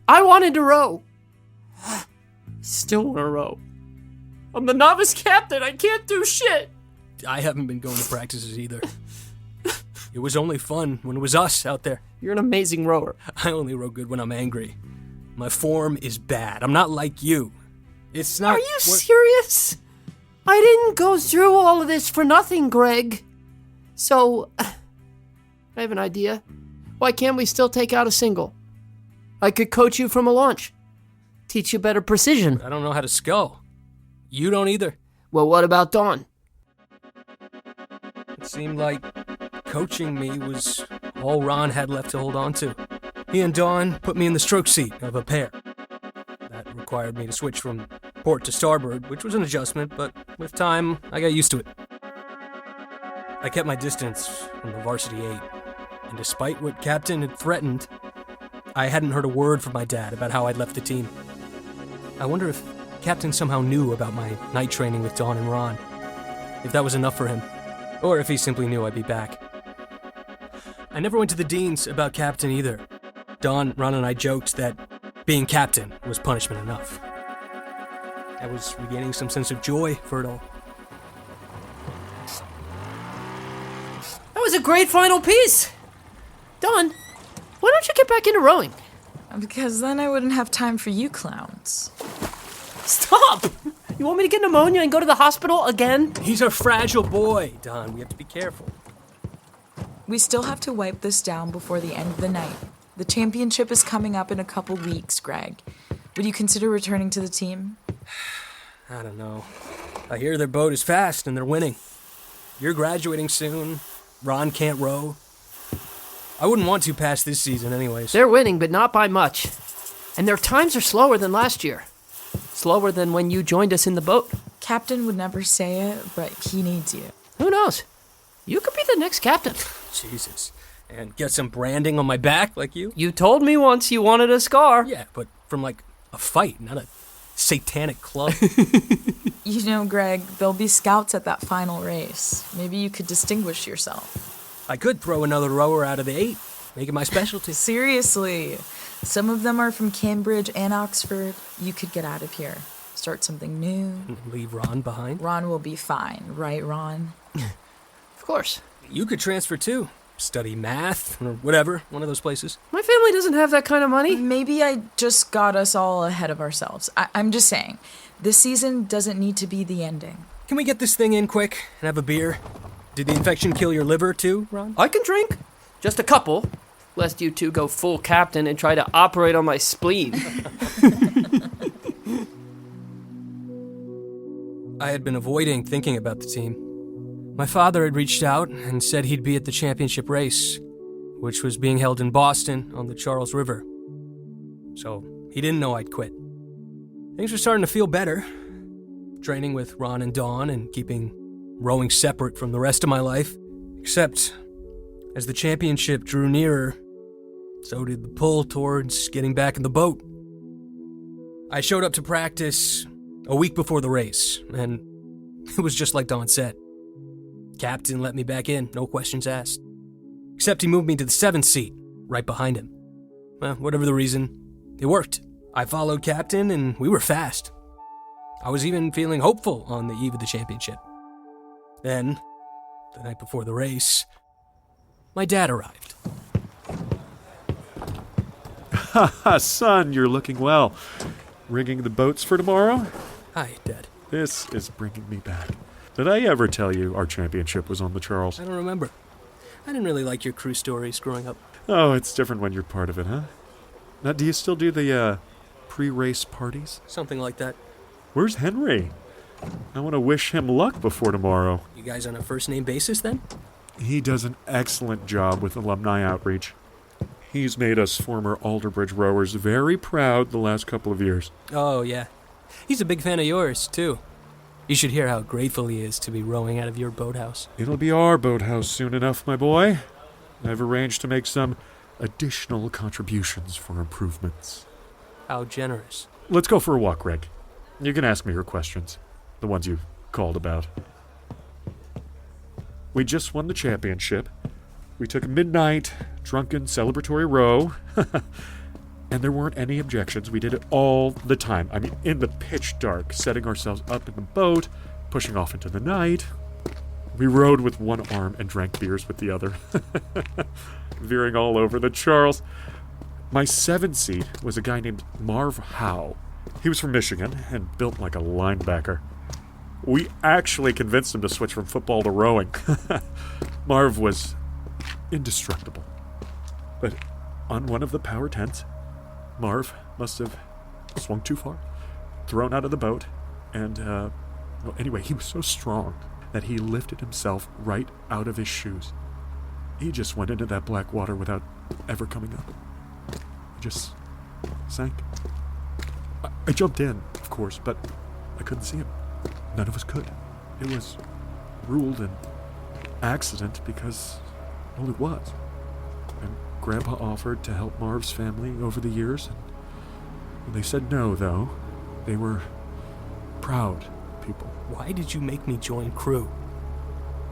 I wanted to row. Still want to row. I'm the novice captain. I can't do shit. I haven't been going to practices either. It was only fun when it was us out there. You're an amazing rower. I only row good when I'm angry. My form is bad. I'm not like you. It's not... Are you serious? I didn't go through all of this for nothing, Greg. So, I have an idea. Why can't we still take out a single? I could coach you from a launch. Teach you better precision. I don't know how to scull. You don't either. Well, what about Dawn? It seemed like coaching me was all Ron had left to hold on to. He and Dawn put me in the stroke seat of a pair. That required me to switch from port to starboard, which was an adjustment, but with time, I got used to it. I kept my distance from the varsity 8, and despite what Captain had threatened, I hadn't heard a word from my dad about how I'd left the team. I wonder if Captain somehow knew about my night training with Dawn and Ron, if that was enough for him, or if he simply knew I'd be back. I never went to the deans about Captain either. Dawn, Ron, and I joked that being Captain was punishment enough. I was regaining some sense of joy for it all. That was a great final piece. Dawn, why don't you get back into rowing? Because then I wouldn't have time for you clowns. Stop! You want me to get pneumonia and go to the hospital again? He's a fragile boy, Don. We have to be careful. We still have to wipe this down before the end of the night. The championship is coming up in a couple weeks, Greg. Would you consider returning to the team? I don't know. I hear their boat is fast and they're winning. You're graduating soon. Ron can't row. I wouldn't want to pass this season anyways. They're winning, but not by much. And their times are slower than last year. Slower than when you joined us in the boat. Captain would never say it, but he needs you. Who knows? You could be the next captain. Jesus. And get some branding on my back like you? You told me once you wanted a scar. Yeah, but from like a fight, not a satanic club. You know, Greg, there'll be scouts at that final race. Maybe you could distinguish yourself. I could throw another rower out of the 8, make it my specialty. Seriously. Some of them are from Cambridge and Oxford. You could get out of here. Start something new. Leave Ron behind? Ron will be fine, right, Ron? Of course. You could transfer too. Study math or whatever, one of those places. My family doesn't have that kind of money. Maybe I just got us all ahead of ourselves. I'm just saying, this season doesn't need to be the ending. Can we get this thing in quick and have a beer? Did the infection kill your liver too, Ron? I can drink. Just a couple. Lest you two go full captain and try to operate on my spleen. I had been avoiding thinking about the team. My father had reached out and said he'd be at the championship race, which was being held in Boston on the Charles River. So he didn't know I'd quit. Things were starting to feel better. Training with Ron and Dawn and keeping rowing separate from the rest of my life. Except, as the championship drew nearer, so did the pull towards getting back in the boat. I showed up to practice a week before the race, and it was just like Dawn said. Captain let me back in, no questions asked. Except he moved me to the 7th seat, right behind him. Well, whatever the reason, it worked. I followed Captain, and we were fast. I was even feeling hopeful on the eve of the championship. Then, the night before the race, my dad arrived. Haha, son, you're looking well. Rigging the boats for tomorrow? Hi, Dad. This is bringing me back. Did I ever tell you our championship was on the Charles? I don't remember. I didn't really like your crew stories growing up. Oh, it's different when you're part of it, huh? Now, do you still do the, pre-race parties? Something like that. Where's Henry? I want to wish him luck before tomorrow. You guys on a first-name basis, then? He does an excellent job with alumni outreach. He's made us former Alderbridge rowers very proud the last couple of years. Oh, yeah. He's a big fan of yours, too. You should hear how grateful he is to be rowing out of your boathouse. It'll be our boathouse soon enough, my boy. I've arranged to make some additional contributions for improvements. How generous. Let's go for a walk, Greg. You can ask me your questions. The ones you called about. We just won the championship. We took a midnight, drunken, celebratory row. And there weren't any objections. We did it all the time. I mean, in the pitch dark, setting ourselves up in the boat, pushing off into the night. We rowed with one arm and drank beers with the other. Veering all over the Charles. My 7th seat was a guy named Marv Howe. He was from Michigan and built like a linebacker. We actually convinced him to switch from football to rowing. Marv was indestructible. But on one of the power tents, Marv must have swung too far, thrown out of the boat, and, anyway, he was so strong that he lifted himself right out of his shoes. He just went into that black water without ever coming up. He just sank. I jumped in, of course, but I couldn't see him. None of us could. It was ruled an accident because, well, it was. And Grandpa offered to help Marv's family over the years. And when they said no, though, they were proud people. Why did you make me join crew?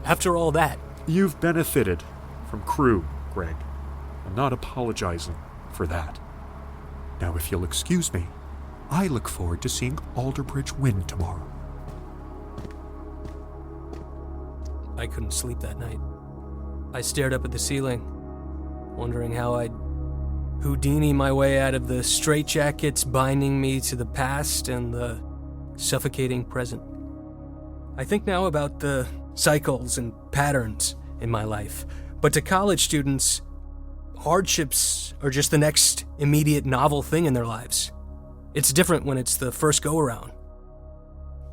After all that. You've benefited from crew, Greg. I'm not apologizing for that. Now, if you'll excuse me, I look forward to seeing Alderbridge win tomorrow. I couldn't sleep that night. I stared up at the ceiling, wondering how I'd Houdini my way out of the straitjackets binding me to the past and the suffocating present. I think now about the cycles and patterns in my life, but to college students, hardships are just the next immediate novel thing in their lives. It's different when it's the first go-around.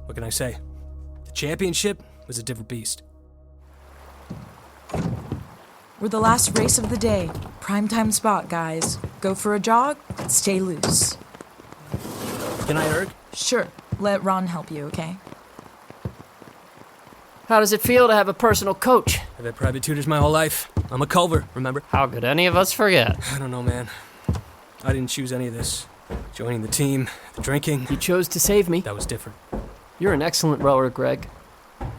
What can I say? The championship was a different beast. We're the last race of the day. Primetime spot, guys. Go for a jog, stay loose. Can I erg? Sure, let Ron help you, okay? How does it feel to have a personal coach? I've had private tutors my whole life. I'm a Culver, remember? How could any of us forget? I don't know, man. I didn't choose any of this. Joining the team, the drinking. You chose to save me. That was different. You're an excellent rower, Greg.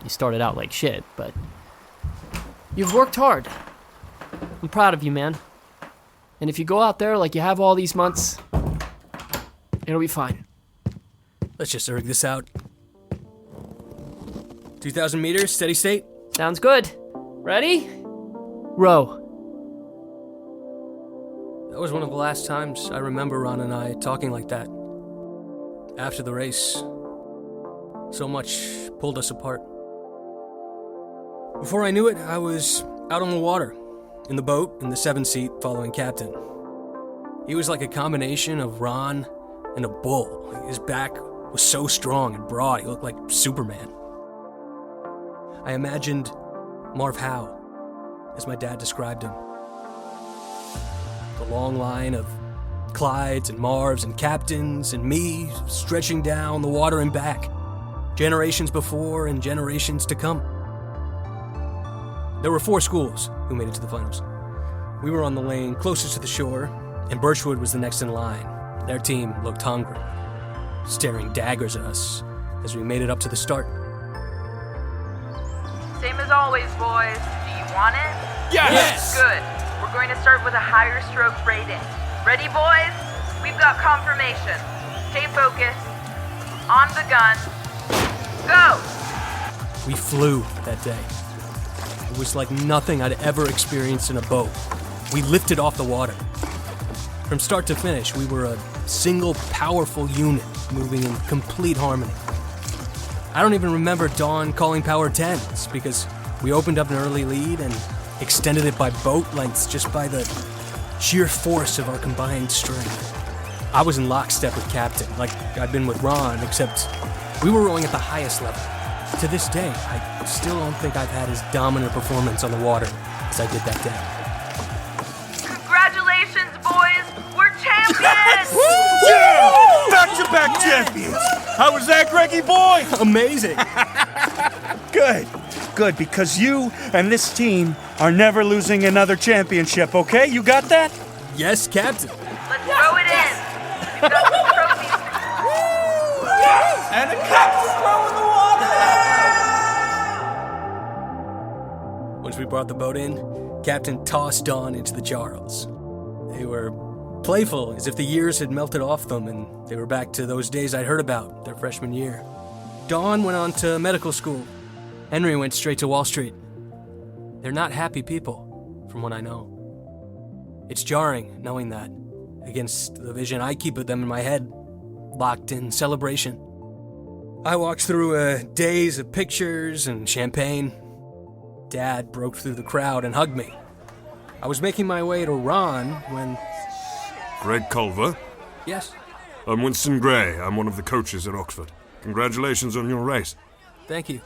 You started out like shit, but you've worked hard. I'm proud of you, man. And if you go out there like you have all these months, it'll be fine. Let's just erg this out. 2,000 meters, steady state. Sounds good. Ready? Row. That was one of the last times I remember Ron and I talking like that. After the race, so much pulled us apart. Before I knew it, I was out on the water, in the boat, in the 7-seat, following Captain. He was like a combination of Ron and a bull. His back was so strong and broad, he looked like Superman. I imagined Marv Howe, as my dad described him. The long line of Clydes and Marvs and Captains and me stretching down the water and back. Generations before and generations to come. There were 4 schools who made it to the finals. We were on the lane closest to the shore, and Birchwood was the next in line. Their team looked hungry, staring daggers at us as we made it up to the start. Same as always, boys. Do you want it? Yes! Good. We're going to start with a higher stroke rating. Ready, boys? We've got confirmation. Stay focused. On the gun. Go! We flew that day. It was like nothing I'd ever experienced in a boat. We lifted off the water. From start to finish, we were a single powerful unit moving in complete harmony. I don't even remember Dawn calling power 10s because we opened up an early lead and extended it by boat lengths just by the sheer force of our combined strength. I was in lockstep with Captain, like I'd been with Ron, except we were rowing at the highest level. To this day, I still don't think I've had as dominant performance on the water as I did that day. Congratulations, boys! We're champions! Yeah! Back-to-back champions! How was that, Greggy boy? Amazing! Good, because you and this team are never losing another championship, okay? You got that? Yes, Captain. Let's throw it in! We've got some trophies. And a cup to throw in the water! Once we brought the boat in, Captain tossed Dawn into the Charles. They were playful, as if the years had melted off them and they were back to those days I'd heard about, their freshman year. Dawn went on to medical school. Henry went straight to Wall Street. They're not happy people, from what I know. It's jarring, knowing that, against the vision I keep of them in my head, locked in celebration. I walked through a daze of pictures and champagne. Dad broke through the crowd and hugged me. I was making my way to Ron when... Greg Culver? Yes? I'm Winston Gray. I'm one of the coaches at Oxford. Congratulations on your race. Thank you.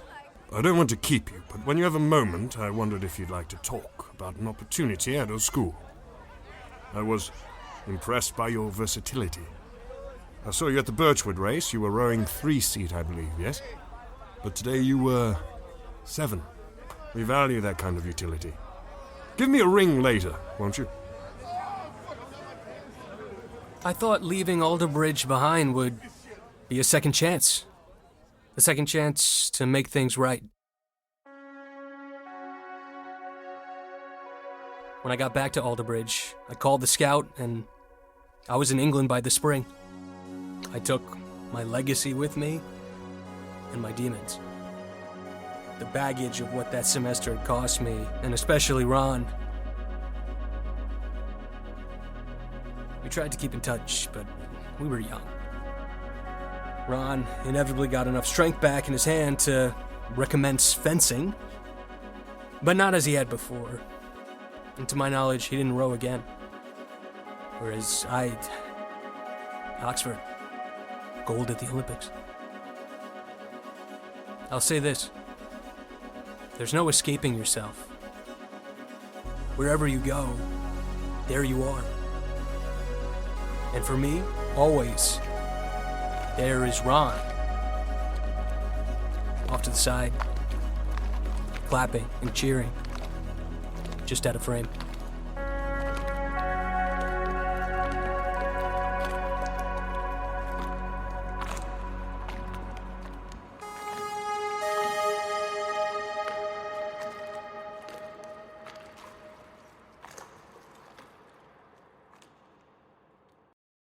I don't want to keep you, but when you have a moment, I wondered if you'd like to talk about an opportunity at our school. I was impressed by your versatility. I saw you at the Birchwood race. You were rowing 3-seat, I believe, yes? But today you were 7. We value that kind of utility. Give me a ring later, won't you? I thought leaving Alderbridge behind would be a second chance. A second chance to make things right. When I got back to Alderbridge, I called the scout, and I was in England by the spring. I took my legacy with me and my demons. The baggage of what that semester had cost me, and especially Ron. We tried to keep in touch, but we were young. Ron inevitably got enough strength back in his hand to recommence fencing, but not as he had before. And to my knowledge, he didn't row again. Whereas Oxford, gold at the Olympics. I'll say this. There's no escaping yourself. Wherever you go, there you are. And for me, always, there is Ron. Off to the side, clapping and cheering, just out of frame.